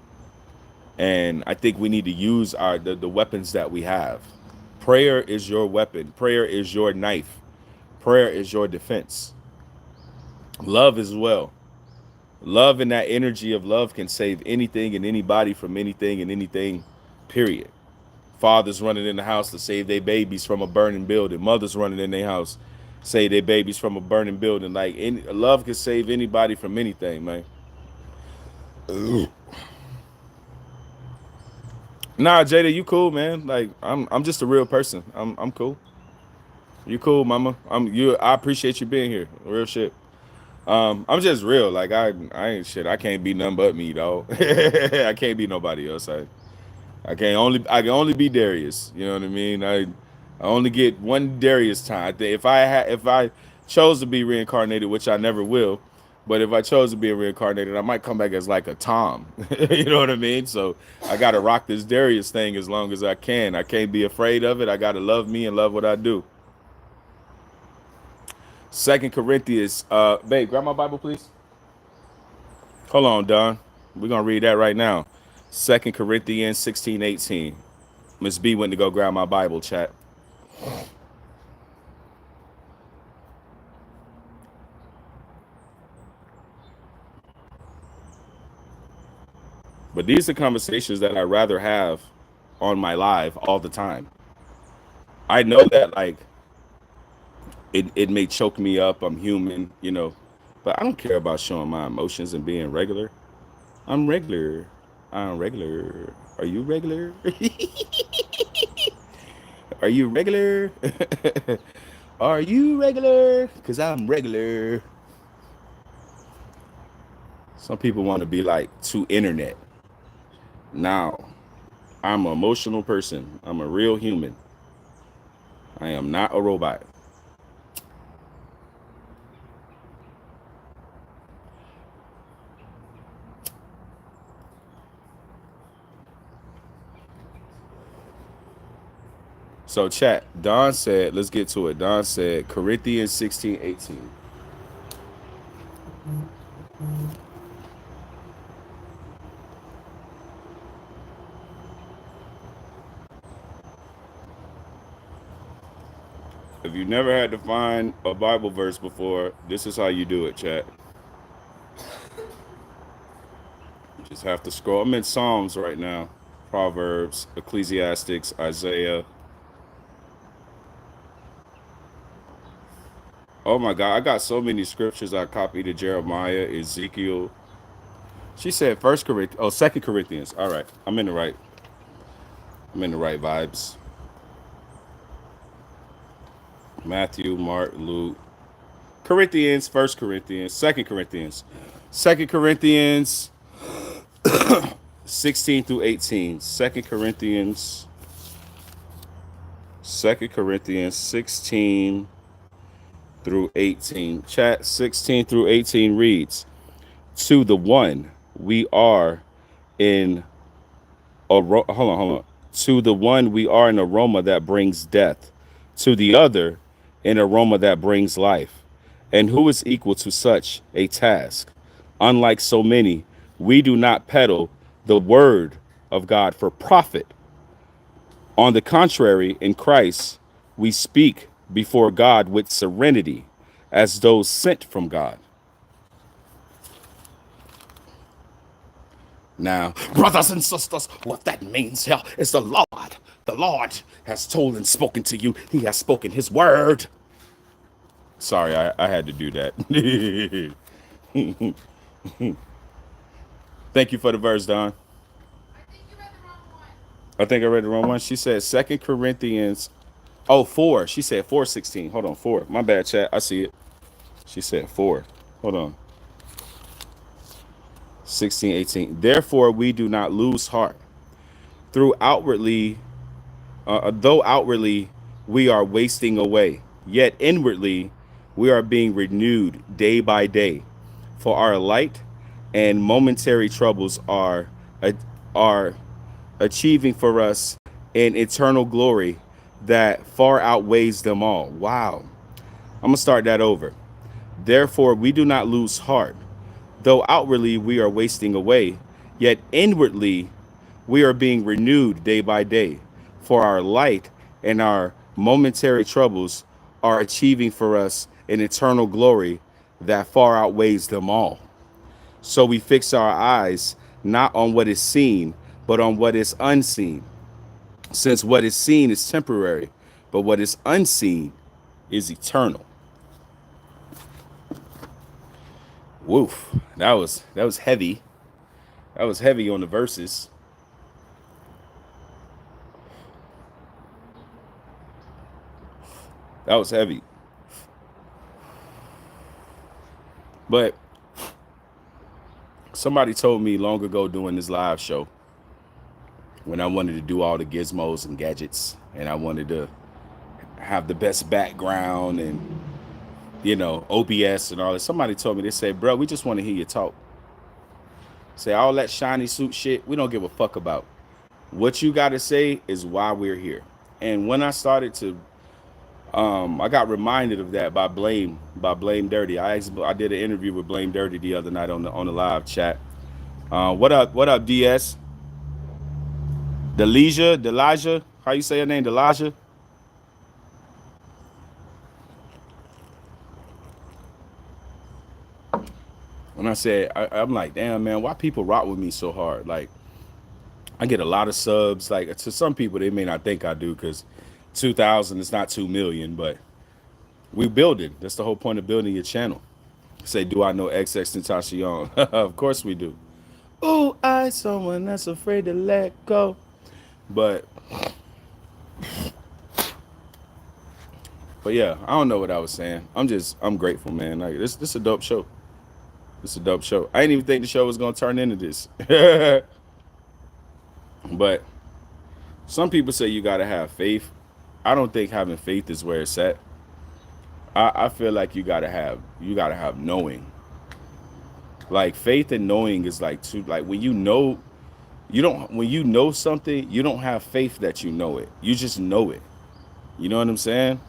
And I think we need to use the weapons that we have. Prayer is your weapon. Prayer is your knife. Prayer is your defense. Love as well. Love, and that energy of love can save anything and anybody from anything and anything, period. Fathers running in the house to save their babies from a burning building. Mothers running in their house, save their babies from a burning building. Like, love can save anybody from anything, man. Nah, Jada, you cool, man. Like, I'm just a real person. I'm cool. You cool, mama. I appreciate you being here. Real shit. I'm just real. Like, I ain't shit. I can't be nothing but me, dog. I can't be nobody else. I can only be Darius. You know what I mean? I only get one Darius time. I think if I chose to be reincarnated, which I never will, but if I chose to be reincarnated, I might come back as like a Tom. You know what I mean? So I gotta rock this Darius thing as long as I can. I can't be afraid of it. I gotta love me and love what I do. 2 Corinthians, babe, grab my Bible, please. Hold on, Don. We're gonna read that right now. 2 Corinthians 16:18. Miss B went to go grab my Bible, chat. But these are conversations that I rather have on my live all the time. I know that, like, it may choke me up. I'm human, but I don't care about showing my emotions and being regular. I'm regular. I'm regular. Are you regular? Are you regular? Are you regular? Because I'm regular. Some people want to be like too internet. Now, I'm an emotional person. I'm a real human. I am not a robot. So chat, Don said, let's get to it. Don said Corinthians 16:18. If you never had to find a Bible verse before, this is how you do it, chat. You just have to scroll. I'm in Psalms right now. Proverbs, Ecclesiastics, Isaiah. Oh my God, I got so many scriptures I copied to Jeremiah, Ezekiel. She said Second Corinthians. All right, I'm in the right. I'm in the right vibes. Matthew, Mark, Luke, Corinthians, First Corinthians, Second Corinthians 16 through 18. Second Corinthians 16 through 18. Chat 16 through 18 reads, to the one we are in hold on. To the one we are an aroma that brings death, to the other an aroma that brings life. And who is equal to such a task? Unlike so many, we do not peddle the word of God for profit. On the contrary, in Christ, we speak before God with serenity, as those sent from God. Now, brothers and sisters, what that means here is the Lord. The Lord has told and spoken to you. He has spoken his word. Sorry, I had to do that. Thank you for the verse, Don. I think I read the wrong one. She said 2 Corinthians. Oh, 4. She said 4:16. Hold on, 4. My bad, chat. I see it. She said 4. Hold on. 16:18. Therefore, we do not lose heart. Though outwardly we are wasting away, yet inwardly we are being renewed day by day. For our light and momentary troubles are achieving for us an eternal glory that far outweighs them all. Wow. I'm gonna start that over. Therefore, we do not lose heart. Though outwardly we are wasting away, yet inwardly we are being renewed day by day. For our light and our momentary troubles are achieving for us an eternal glory that far outweighs them all. So we fix our eyes not on what is seen, but on what is unseen. Since what is seen is temporary, but what is unseen is eternal. Woof. That was heavy. That was heavy on the verses. That was heavy. But somebody told me long ago doing this live show, when I wanted to do all the gizmos and gadgets, and I wanted to have the best background and, you know, OBS and all that. Somebody told me, they said, bro, we just want to hear you talk. Say all that shiny suit shit, we don't give a fuck about. What you got to say is why we're here. And when I started to, I got reminded of that by Blame Dirty. I did an interview with Blame Dirty the other night on the live chat. What up, DS? Delijah, how you say your name, Delijah? When I said, I'm like, damn, man, why people rock with me so hard? Like, I get a lot of subs. Like, to some people, they may not think I do, because 2,000 is not 2 million, but we building. That's the whole point of building your channel. Say, do I know XX Tentacion? Of course we do. Oh, someone that's afraid to let go. But yeah, I don't know what I was saying. I'm grateful, man. Like, this is a dope show. This is a dope show. I didn't even think the show was gonna turn into this. But some people say you gotta have faith. I don't think having faith is where it's at. I feel like you gotta have knowing. Like, faith and knowing is like two. Like, when you know something, you don't have faith that you know it. You just know it. You know what I'm saying?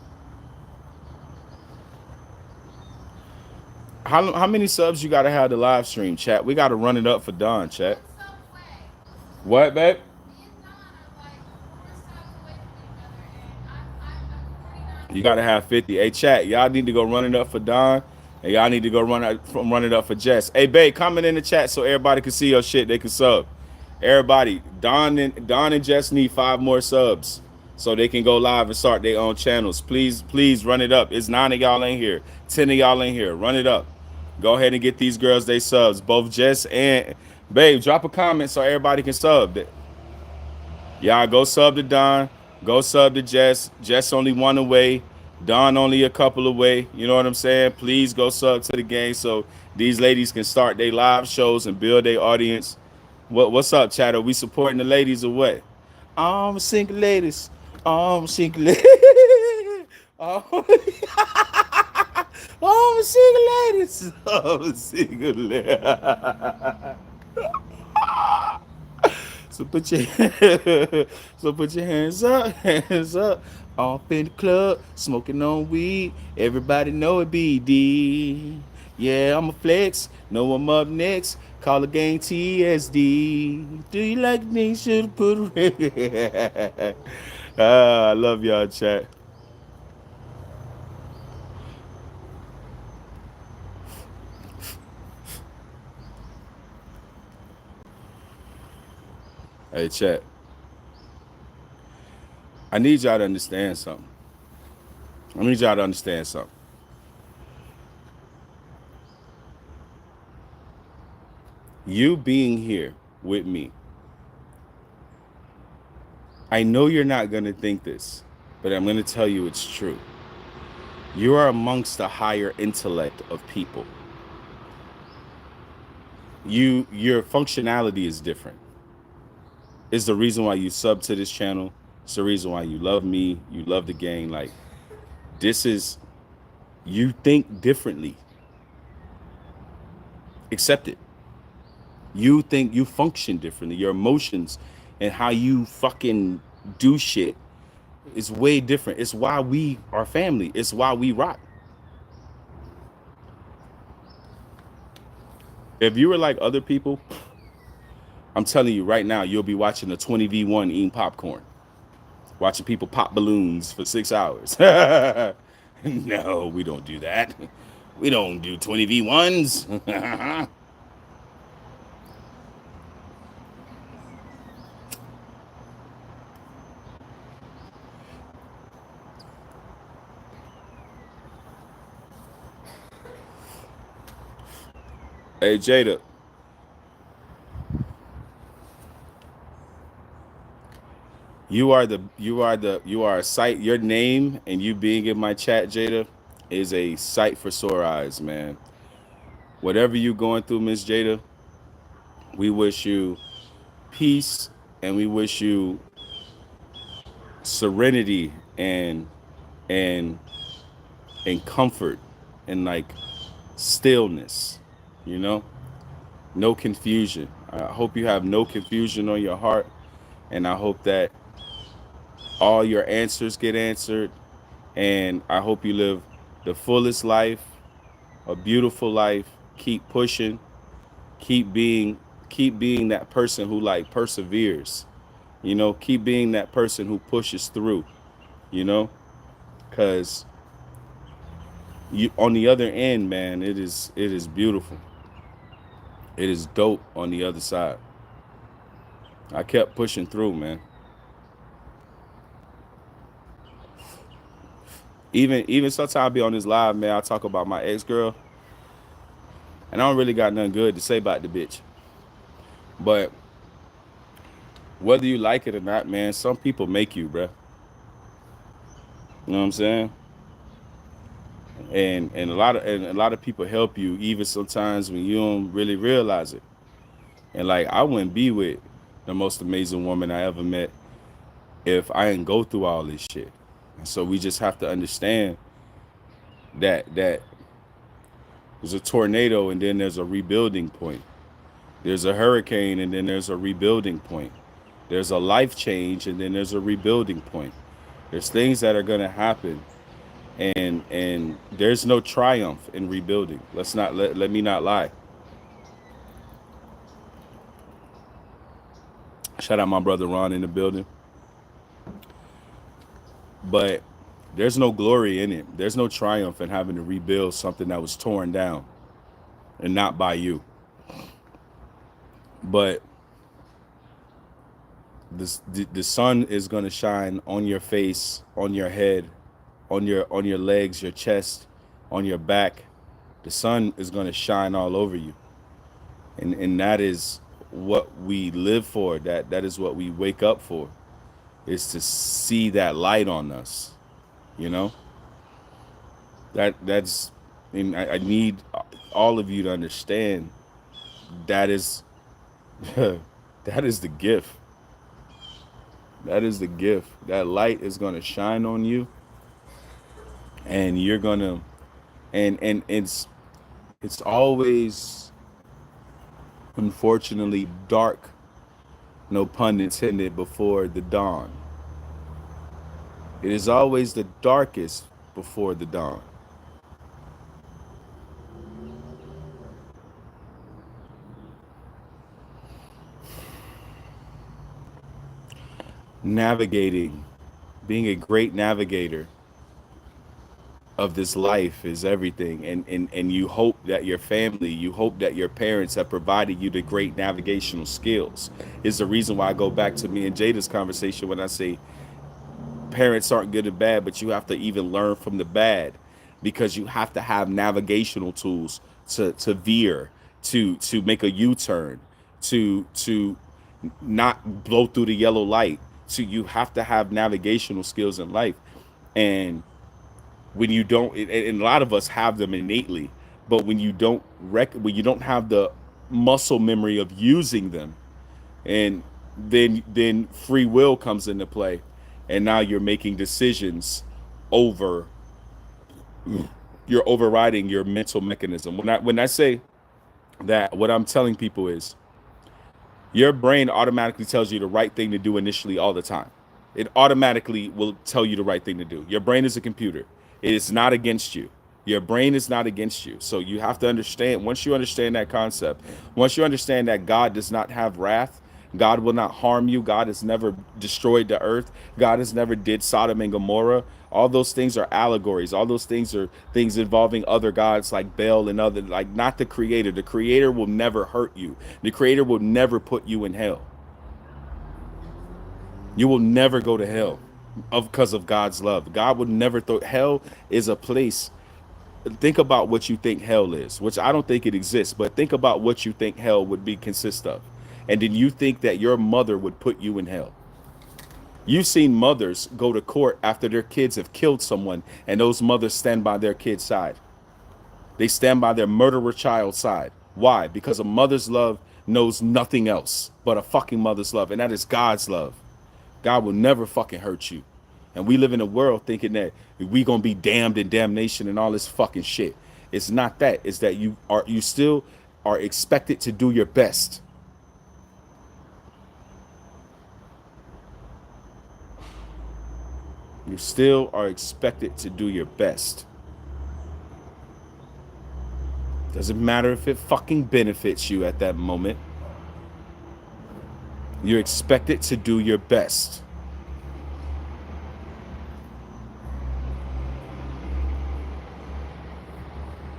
How many subs you gotta have to live stream, chat? We gotta run it up for Don, chat. What, babe? You gotta have 50. Hey, chat, y'all need to go run it up for Don, and y'all need to go run it up for Jess. Hey, babe, comment in the chat so everybody can see your shit. They can sub. Everybody, Don and Jess need 5 more subs so they can go live and start their own channels. Please run it up. It's 9 of y'all in here, 10 of y'all in here. Run it up. Go ahead and get these girls they subs. Both Jess and babe, drop a comment so everybody can sub. Y'all go sub to Don. Go sub to Jess. Jess only 1 away. Don only a couple away. You know what I'm saying? Please go sub to the game so these ladies can start their live shows and build their audience. What's up, chat? Are we supporting the ladies or what? All single ladies. All single ladies. All single ladies. All single ladies. So put your hands up, off in the club, smoking on weed. Everybody know it be D. Yeah, I'm a flex. Know I'm up next. Call the gang TSD. Do you like me? Should put I love y'all, chat. Hey, chat. I need y'all to understand something. You being here with me, I know you're not going to think this, but I'm going to tell you it's true. You are amongst the higher intellect of people. Your functionality is different. It's the reason why you sub to this channel. It's the reason why you love me. You love the game. Like, this is, you think differently. Accept it. You think you function differently. Your emotions and how you fucking do shit is way different. It's why we are family. It's why we rock. If you were like other people, I'm telling you right now, you'll be watching a 20v1 eating popcorn. Watching people pop balloons for 6 hours. No, we don't do that. We don't do 20v1s. Hey, Jada. You are a sight. Your name and you being in my chat, Jada, is a sight for sore eyes, man. Whatever you going through, Miss Jada, we wish you peace and we wish you serenity and comfort and like stillness, you know? No confusion. I hope you have no confusion on your heart, and I hope that all your answers get answered, and I hope you live the fullest life, a beautiful life. Keep pushing, keep being that person who like perseveres, you know, keep being that person who pushes through, you know, because you on the other end, man, it is beautiful. It is dope on the other side. I kept pushing through, man. Even sometimes I be on this live, man, I talk about my ex-girl, and I don't really got nothing good to say about the bitch. But whether you like it or not, man, some people make you, bruh. You know what I'm saying? And a lot of people help you even sometimes when you don't really realize it. And like, I wouldn't be with the most amazing woman I ever met if I didn't go through all this shit. So we just have to understand that there's a tornado and then there's a rebuilding point. There's a hurricane and then there's a rebuilding point. There's a life change and then there's a rebuilding point. There's things that are going to happen, and there's no triumph in rebuilding. Let me not lie. Shout out my brother Ron in the building. But there's no glory in it. There's no triumph in having to rebuild something that was torn down, and not by you. But the sun is going to shine on your face, on your head, on your legs, your chest, on your back. The sun is going to shine all over you, and that is what we live for. That is what we wake up for, is to see that light on us. You know, that's, and I need all of you to understand that is that is the gift. That is the gift. That light is going to shine on you, and you're going to, and it's always, unfortunately, dark, no pun intended, before the dawn. It is always the darkest before the dawn. Navigating, being a great navigator of this life is everything. And you hope that your family, you hope that your parents have provided you the great navigational skills. Is the reason why I go back to me and Jada's conversation when I say parents aren't good or bad, but you have to even learn from the bad, because you have to have navigational tools to veer, to make a U-turn, to not blow through the yellow light. So you have to have navigational skills in life. And when you don't, and a lot of us have them innately, but when you don't have the muscle memory of using them, and then free will comes into play, and now you're making decisions over, you're overriding your mental mechanism. When I say that, what I'm telling people is, your brain automatically tells you the right thing to do initially all the time. It automatically will tell you the right thing to do. Your brain is a computer. It is not against you. Your brain is not against you. So you have to understand, once you understand that concept, once you understand that God does not have wrath, God will not harm you. God has never destroyed the earth. God has never did Sodom and Gomorrah. All those things are allegories. All those things are things involving other gods like Baal and other, like, not the creator. The creator will never hurt you. The creator will never put you in hell. You will never go to hell because of God's love. God would never throw, hell is a place. Think about what you think hell is, which I don't think it exists, but think about what you think hell would be consist of. And then you think that your mother would put you in hell. You've seen mothers go to court after their kids have killed someone, and those mothers stand by their kid's side. They stand by their murderer child's side. Why? Because a mother's love knows nothing else but a fucking mother's love, and that is God's love. God will never fucking hurt you. And we live in a world thinking that we gonna be damned in damnation and all this fucking shit. It's not that. It's that you still are expected to do your best. You still are expected to do your best. Doesn't matter if it fucking benefits you at that moment. You're expected to do your best.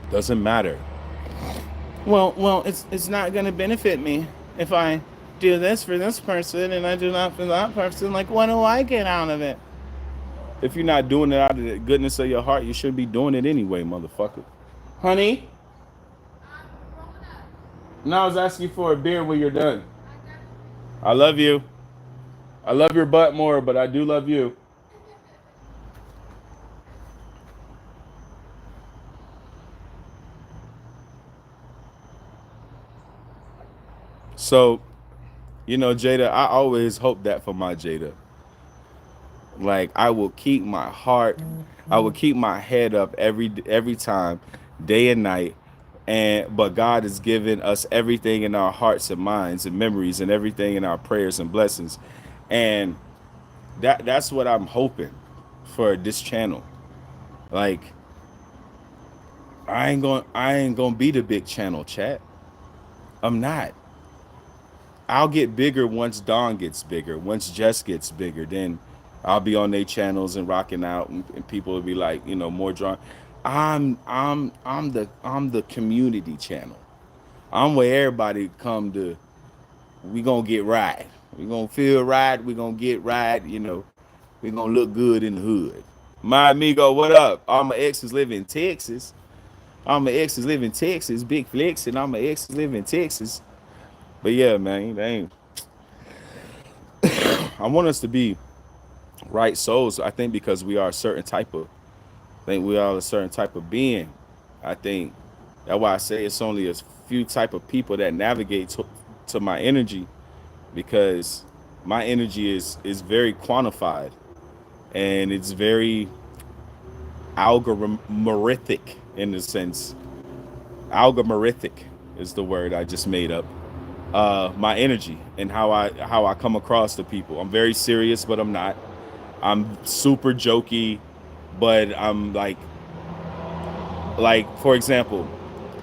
Doesn't matter. Well, it's not gonna benefit me if I do this for this person and I do not for that person. Like, what do I get out of it? If you're not doing it out of the goodness of your heart, you should be doing it anyway, motherfucker. Honey? No, I was asking for a beer when you're done. I love you. I love your butt more, but I do love you. So, Jada, I always hope that for my Jada. Like, I will keep my heart, I will keep my head up every time, day and night. But God has given us everything in our hearts and minds and memories and everything in our prayers and blessings. And that's what I'm hoping. for this channel. Like, I ain't gonna be the big channel, chat. I'm not. I'll get bigger once Dawn gets bigger. Once Jess gets bigger, then I'll be on their channels and rocking out, and people will be like, more drawn. I'm the community channel. I'm where everybody come to. We gonna get right. We gonna feel right. We gonna get right. We gonna look good in the hood. My amigo, what up? All my exes live in Texas. All my exes live in Texas. Big flex, and all my exes live in Texas. But yeah, man, they ain't. I want us to be right souls. I think because we are a certain type of. I think we are a certain type of being. I think that's why I say it's only a few type of people that navigate to my energy, because my energy is very quantified, and it's very algorithmic in the sense. Algorithmic is the word I just made up. My energy and how I come across to people. I'm very serious, but I'm not. I'm super jokey, but I'm like for example,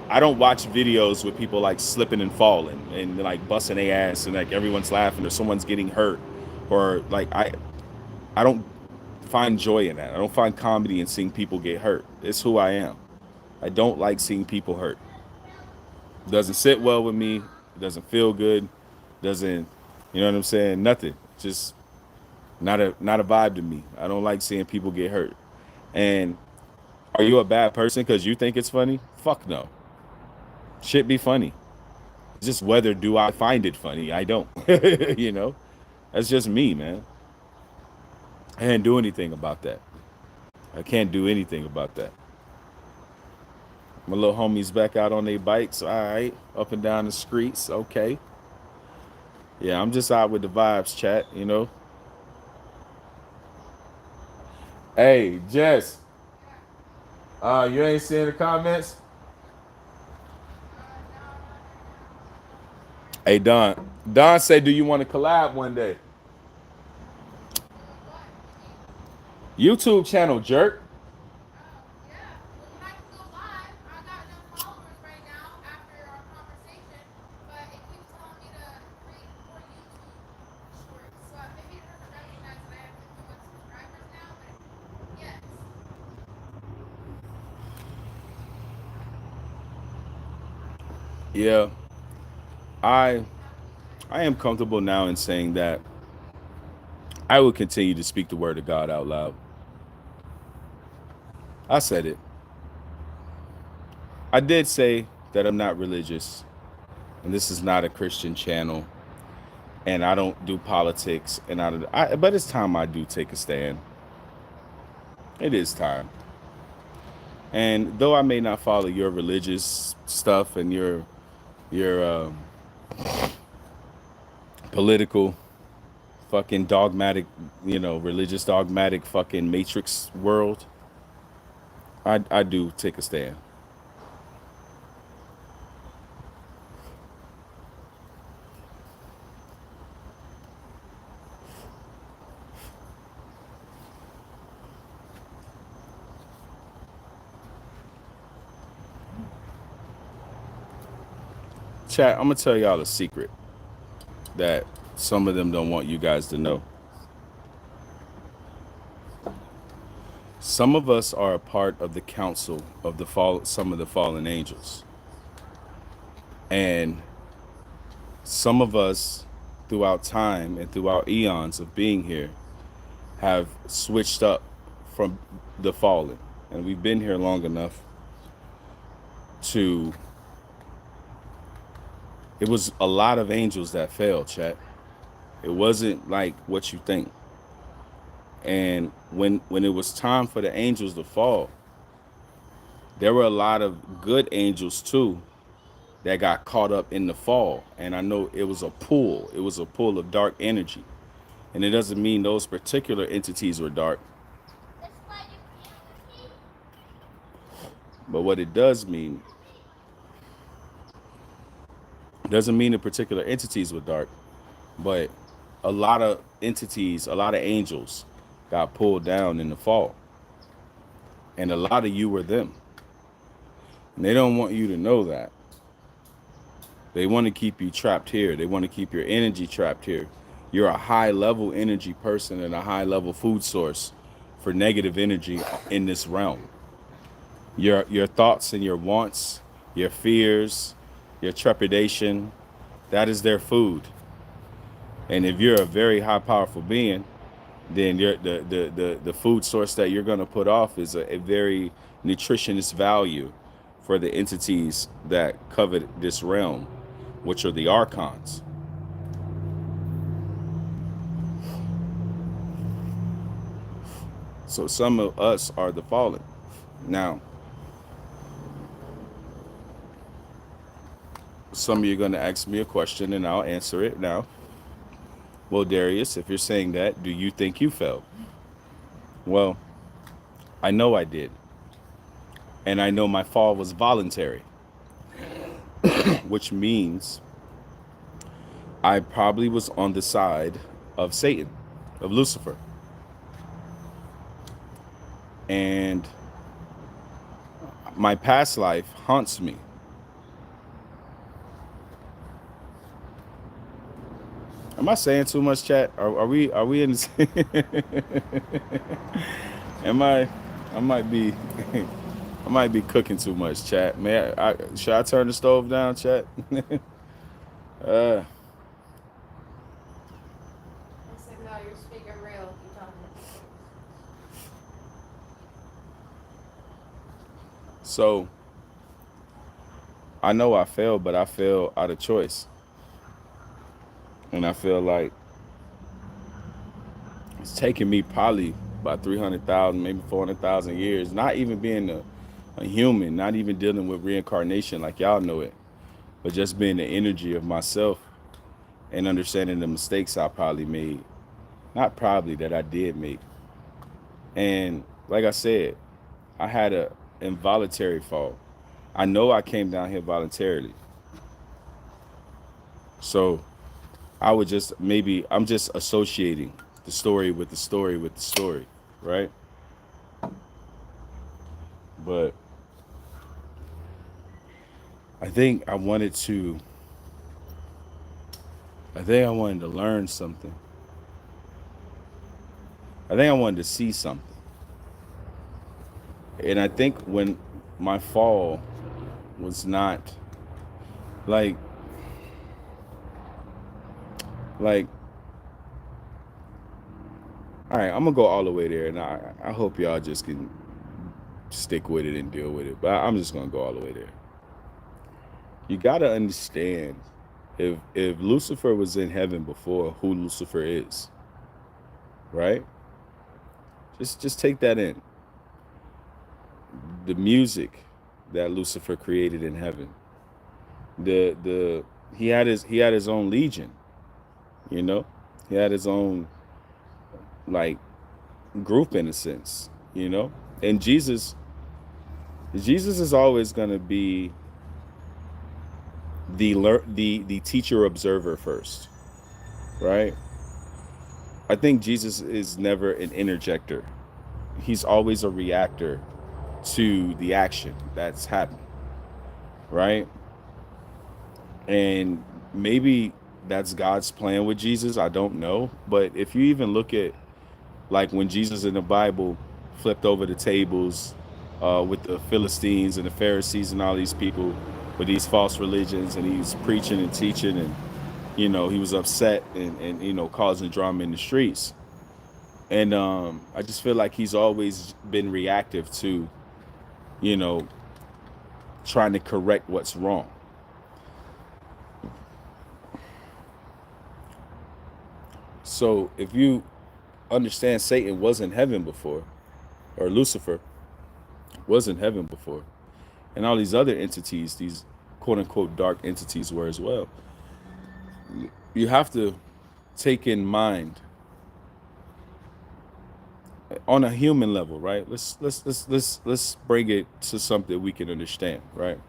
I don't watch videos with people like slipping and falling and like busting their ass and like everyone's laughing or someone's getting hurt, or like I don't find joy in that. I don't find comedy in seeing people get hurt. It's who I am. I don't like seeing people hurt. It doesn't sit well with me. It doesn't feel good. Doesn't, you know what I'm saying? Nothing. Just not a vibe to me. I don't like seeing people get hurt. And are you a bad person because you think it's funny? Fuck no. Shit be funny. It's just whether do I find it funny? I don't. That's just me, man. I can't do anything about that. I can't do anything about that. My little homies back out on their bikes. All right. Up and down the streets. Okay. Yeah, I'm just out with the vibes, chat. Hey, Jess. You ain't seeing the comments? Hey, Don. Don said, do you want to collab one day? YouTube channel, jerk. Yeah, I am comfortable now in saying that I will continue to speak the word of God out loud. I said it. I did say that I'm not religious, and this is not a Christian channel, and I don't do politics, and but it's time I do take a stand. It is time. And though I may not follow your religious stuff and your political fucking dogmatic, religious dogmatic fucking matrix world, I do take a stand. Chat, I'm gonna tell y'all a secret that some of them don't want you guys to know. Some of us are a part of the council of some of the fallen angels. And some of us, throughout time and throughout eons of being here, have switched up from the fallen. And we've been here long enough to... It was a lot of angels that fell, chat. It wasn't like what you think. And when it was time for the angels to fall, there were a lot of good angels too that got caught up in the fall. And I know it was a pool. It was a pool of dark energy. And it doesn't mean those particular entities were dark. But what it does mean, doesn't mean the particular entities were dark, but a lot of entities, a lot of angels got pulled down in the fall. And a lot of you were them. And they don't want you to know that. They want to keep you trapped here. They want to keep your energy trapped here. You're a high level energy person and a high level food source for negative energy in this realm. Your thoughts and your wants, your fears, your trepidation, that is their food. And if you're a very high powerful being, then the food source that you're going to put off is a very nutritionist value for the entities that covet this realm, which are the archons. So some of us are the fallen. Now, some of you are going to ask me a question and I'll answer it now. Well, Darius, if you're saying that, do you think you fell? Well, I know I did. And I know my fall was voluntary, which means I probably was on the side of Satan, of Lucifer. And my past life haunts me. Am I saying too much, chat? Are we in this? I might be I might be cooking too much, chat. Should I turn the stove down, chat? I said, no, you're speaking real. Keep talking. So I know I failed, but I failed out of choice. And I feel like it's taken me probably about 300,000, maybe 400,000 years, not even being a human, not even dealing with reincarnation like y'all know it, but just being the energy of myself and understanding the mistakes I probably made. Not probably, that I did make. And like I said, I had a involuntary fall. I know I came down here voluntarily. So I would just I'm just associating the story with the story with the story, right? But I think I wanted to learn something. I think I wanted to see something. And I think when my fall was not like all right, I'm gonna go all the way there, and I hope y'all just can stick with it and deal with it. But I'm just gonna go all the way there. You gotta understand, if Lucifer was in heaven before, who Lucifer is, right? Just take that in. The music that Lucifer created in heaven. He had his own legion, you know? He had his own like group in a sense, you know? And Jesus is always going to be the teacher observer first, right? I think Jesus is never an interjector. He's always a reactor to the action that's happening, right? And maybe that's God's plan with Jesus. I don't know. But if you even look at like when Jesus in the Bible flipped over the tables with the Philistines and the Pharisees and all these people with these false religions, and he was preaching and teaching, and you know, he was upset and you know, causing drama in the streets. And I just feel like he's always been reactive to, you know, trying to correct what's wrong. So if you understand, Satan was in heaven before, or Lucifer was in heaven before, and all these other entities, these quote unquote dark entities, were as well. You have to take in mind on a human level, right? Let's bring it to something we can understand, right?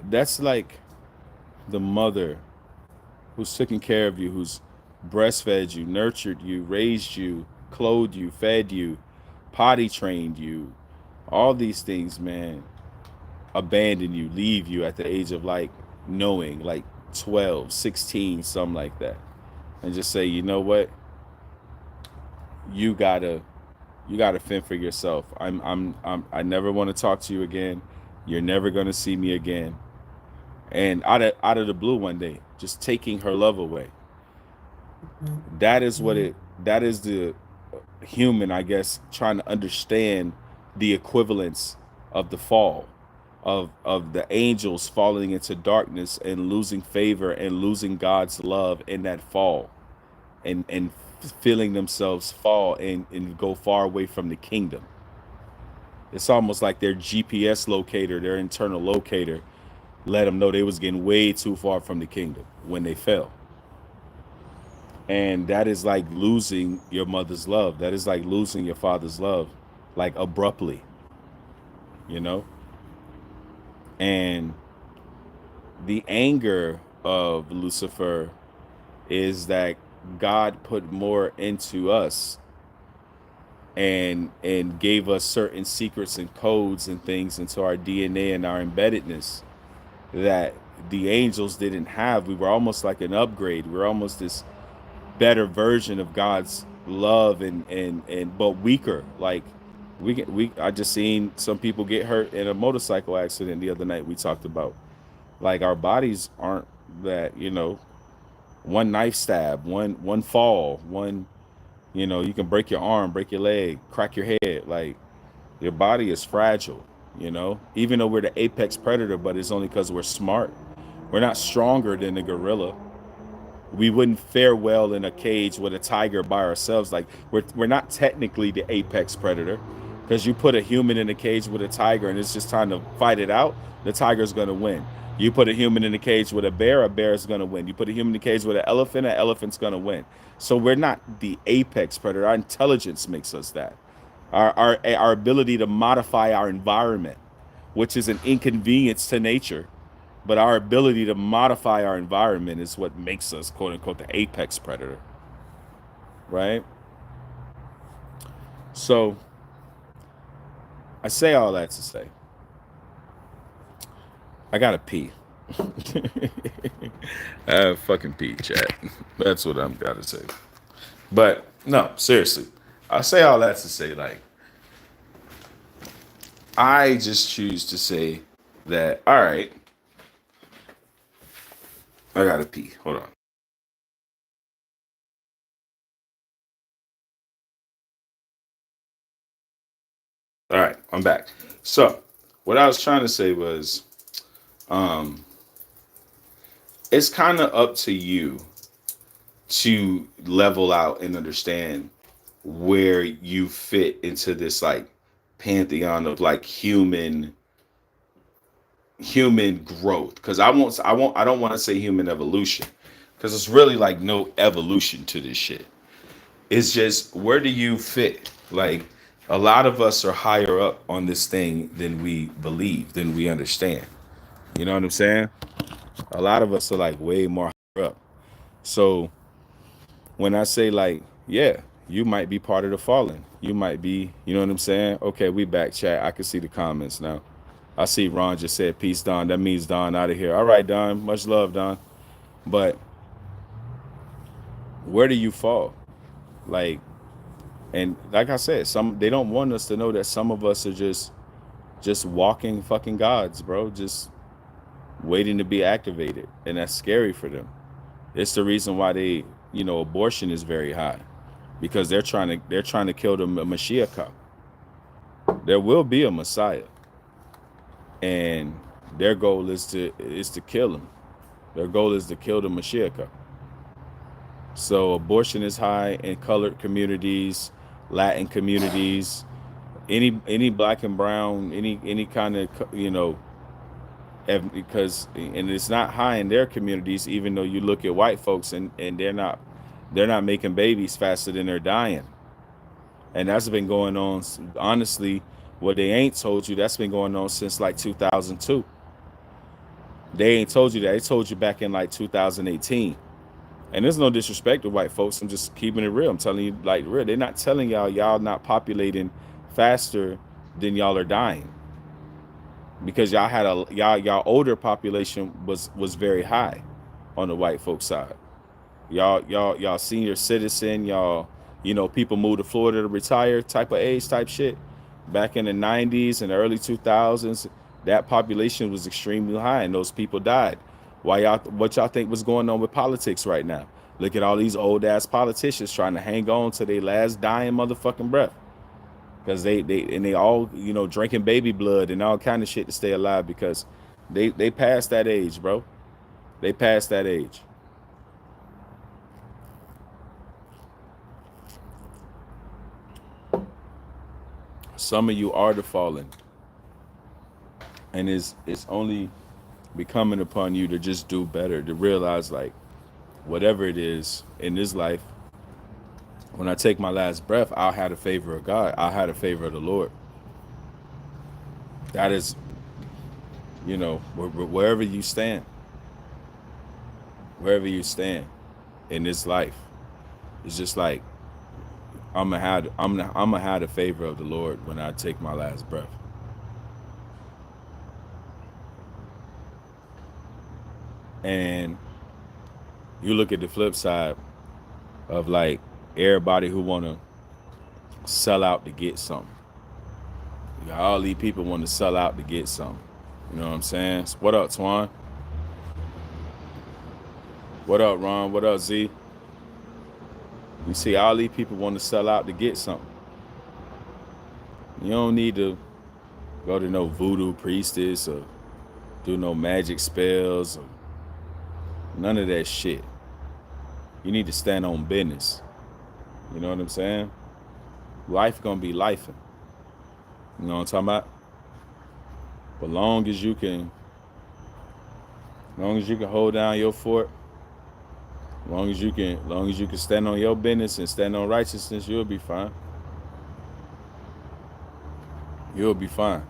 That's like the mother who's taking care of you, who's breastfed you, nurtured you, raised you, clothed you, fed you, potty trained you, all these things, man, abandon you, leave you at the age of like knowing, like 12, 16, something like that. And just say, you know what? You gotta fend for yourself. I never want to talk to you again. You're never gonna see me again. And out of the blue one day, just taking her love away. That is the human, I guess, trying to understand the equivalence of the fall, of the angels falling into darkness and losing favor and losing God's love in that fall, and feeling themselves fall and go far away from the kingdom. It's almost like their GPS locator, their internal locator, let them know they was getting way too far from the kingdom when they fell. And that is like losing your mother's love. That is like losing your father's love, like abruptly, you know? And the anger of Lucifer is that God put more into us and gave us certain secrets and codes and things into our DNA and our embeddedness that the angels didn't have. We were almost like an upgrade. We're almost this better version of God's love and but weaker. Like I just seen some people get hurt in a motorcycle accident the other night. We talked about, like, our bodies aren't that, one knife stab, one fall, one, you can break your arm, break your leg, crack your head. Like, your body is fragile, even though we're the apex predator, but it's only because we're smart. We're not stronger than the gorilla. We wouldn't fare well in a cage with a tiger by ourselves. Like, we're not technically the apex predator, because you put a human in a cage with a tiger and it's just trying to fight it out, the tiger's going to win. You put a human in a cage with a bear is going to win. You put a human in a cage with an elephant's going to win. So we're not the apex predator. Our intelligence makes us that. Our ability to modify our environment, which is an inconvenience to nature, but our ability to modify our environment is what makes us, quote unquote, the apex predator, right? So I say all that to say, I gotta pee. I fucking pee, chat. That's what I'm gotta say. But no, seriously, I say all that to say, like, I just choose to say that, all right, I gotta pee. Hold on. All right, I'm back. So what I was trying to say was, it's kind of up to you to level out and understand where you fit into this, like, pantheon of, like, human growth. Because I don't want to say human evolution, because it's really like no evolution to this shit. It's just, where do you fit? Like, a lot of us are higher up on this thing than we believe, than we understand. You know what I'm saying? A lot of us are like way more higher up. So when I say, like, yeah, you might be part of the fallen. You might be, you know what I'm saying? Okay, we back, chat. I can see the comments now. I see Ron just said, peace, Don. That means Don out of here. All right, Don. Much love, Don. But where do you fall? Like, and like I said, they don't want us to know that some of us are just walking fucking gods, bro. Just waiting to be activated. And that's scary for them. It's the reason why abortion is very high, because they're trying to kill the Mashiach. There will be a Messiah, and their goal is to kill him. Their goal is to kill the Mashiach. So abortion is high in colored communities, Latin communities, any black and brown, any kind of, because, and it's not high in their communities, even though you look at white folks and they're not making babies faster than they're dying. And that's been going on, honestly. What they ain't told you, that's been going on since like 2002. They ain't told you that. They told you back in like 2018. And there's no disrespect to white folks. I'm just keeping it real. I'm telling you like real. They're not telling y'all not populating faster than y'all are dying. Because y'all had y'all older population was very high on the white folks side. Y'all senior citizen, y'all, people move to Florida to retire type of age type shit. Back in the 90s and the early 2000s, that population was extremely high and those people died. What y'all think was going on with politics right now? Look at all these old ass politicians trying to hang on to their last dying motherfucking breath. Because they all, drinking baby blood and all kind of shit to stay alive because they passed that age, bro. They passed that age. Some of you are the fallen. And it's only becoming upon you to just do better, to realize like whatever it is in this life, when I take my last breath, I'll have the favor of God. I'll have the favor of the Lord. That is, wherever you stand in this life, it's just like I'm gonna have the favor of the Lord when I take my last breath. And you look at the flip side of like everybody who want to sell out to get something. All these people want to sell out to get something. You know what I'm saying? So what up, Twan? What up, Ron? What up, Z? You see, all these people want to sell out to get something. You don't need to go to no voodoo priestess or do no magic spells or none of that shit. You need to stand on business. You know what I'm saying? Life gonna be lifing. You know what I'm talking about? But long as you can hold down your fort, long as you can stand on your business and stand on righteousness, you'll be fine. You'll be fine.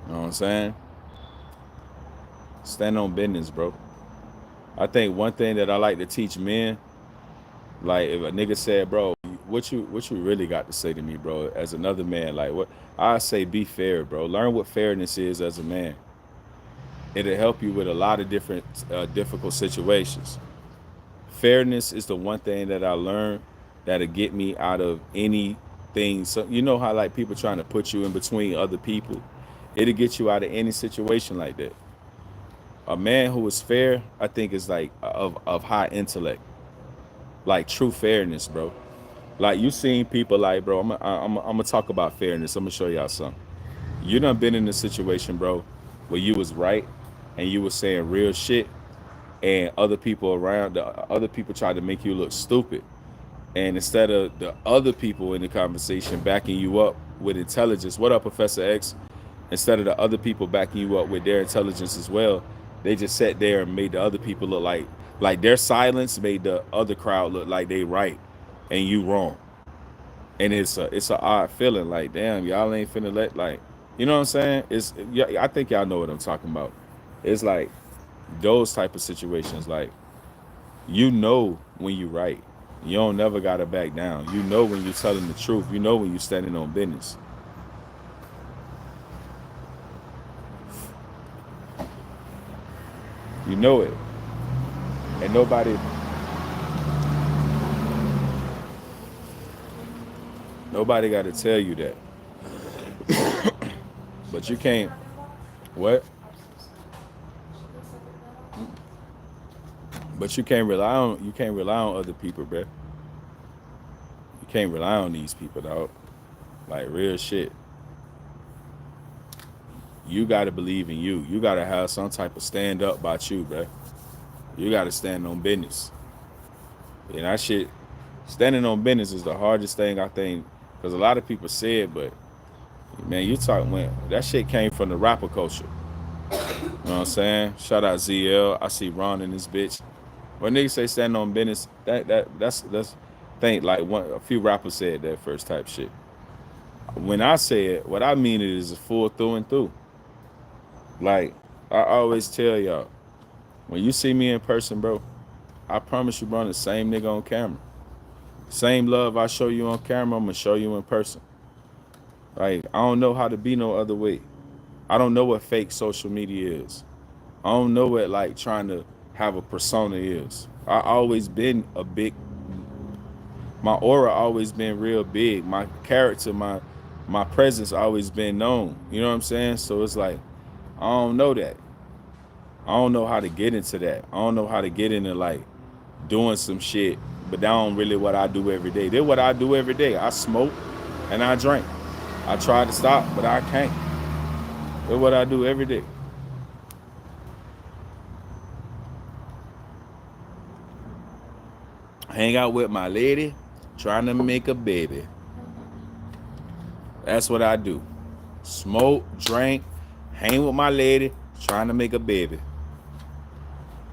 You know what I'm saying? Stand on business, bro. I think one thing that I like to teach men, like if a nigga said, bro, what you really got to say to me, bro, as another man, like what I say, be fair, bro. Learn what fairness is as a man. It'll help you with a lot of different difficult situations. Fairness is the one thing that I learned that'll get me out of anything. So you know how like people trying to put you in between other people? It'll get you out of any situation like that. A man who is fair, I think, is like of high intellect, like true fairness, bro. Like you seen people like, bro. I'm gonna talk about fairness. I'm gonna show y'all something. You done been in a situation, bro, where you was right and you was saying real shit, and other people tried to make you look stupid, and instead of the other people in the conversation backing you up with intelligence, what up, Professor X? Instead of the other people backing you up with their intelligence as well, they just sat there and made the other people look like their silence made the other crowd look like they right and you wrong. And it's a odd feeling, like, damn, y'all ain't finna let, like, you know what I'm saying? I think y'all know what I'm talking about. It's like those type of situations, like, when you right. You don't never gotta back down. You know when you're telling the truth. You know when you're standing on business. You know it. And nobody got to tell you that. But you can't. What? But you can't rely on other people, bro. You can't rely on these people, dog. Like real shit. You got to believe in you. You got to have some type of stand up about you, bro. You got to stand on business. And that shit, standing on business is the hardest thing, I think, because a lot of people say it, but man, you talk when that shit came from the rapper culture. You know what I'm saying? Shout out ZL. I see Ron in this bitch. When niggas say stand on business, that's think like a few rappers said that first type shit. When I say it, what I mean is full through and through. Like I always tell y'all, when you see me in person, bro, I promise you, bro, I'm the same nigga on camera. Same love I show you on camera, I'm gonna show you in person. Like, I don't know how to be no other way. I don't know what fake social media is. I don't know what like trying to have a persona is. I always been a big, my aura always been real big. My character, my presence always been known. You know what I'm saying? So it's like, I don't know that. I don't know how to get into that. I don't know how to get into like doing some shit, but that don't really what I do every day. That's what I do every day. I smoke and I drink. I try to stop, but I can't. That's what I do every day. Hang out with my lady, trying to make a baby. That's what I do. Smoke, drink, hang with my lady, trying to make a baby.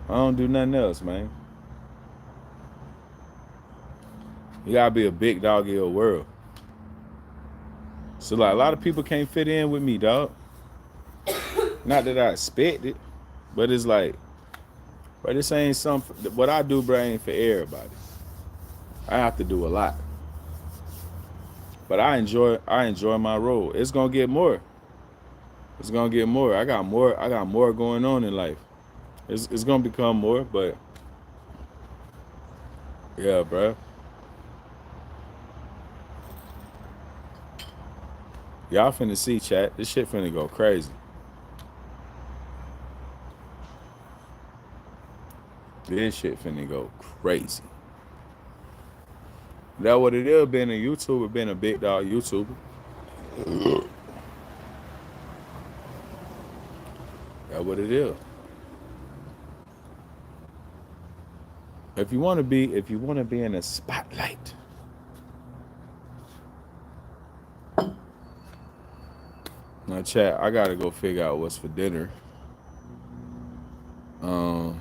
I don't do nothing else, man. You gotta be a big dog in your world. So like a lot of people can't fit in with me, dog. Not that I expect it, but it's like, bro, this ain't something. What I do, bro, ain't for everybody. I have to do a lot, but I enjoy my role. It's gonna get more. It's gonna get more. I got more going on in life. It's gonna become more, but yeah, bro. Y'all finna see, chat. This shit finna go crazy. This shit finna go crazy. That what it is, being a YouTuber, being a big dog YouTuber. That what it is. If you wanna be in the spotlight. Now chat, I gotta go figure out what's for dinner. I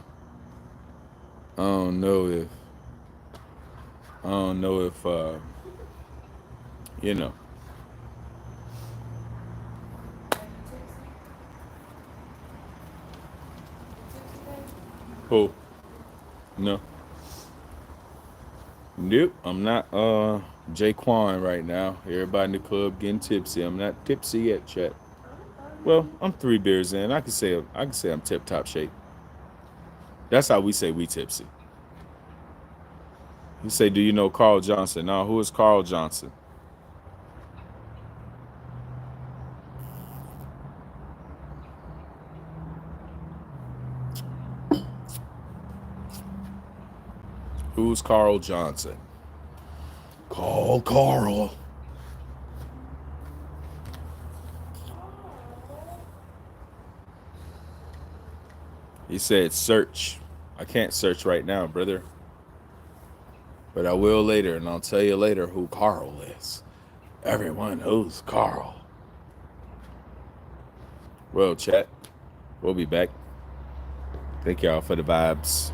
don't know if you know. Who? No. Nope, I'm not Jaquan right now. Everybody in the club getting tipsy. I'm not tipsy yet, chat. Well, I'm 3 beers in. I can say I'm tip top shape. That's how we say we tipsy. You say, do you know Carl Johnson? No, who is Carl Johnson? Who's Carl Johnson? Call Carl. He said search. I can't search right now, brother. But I will later, and I'll tell you later who Carl is. Everyone knows Carl. Well, chat, we'll be back. Thank y'all for the vibes.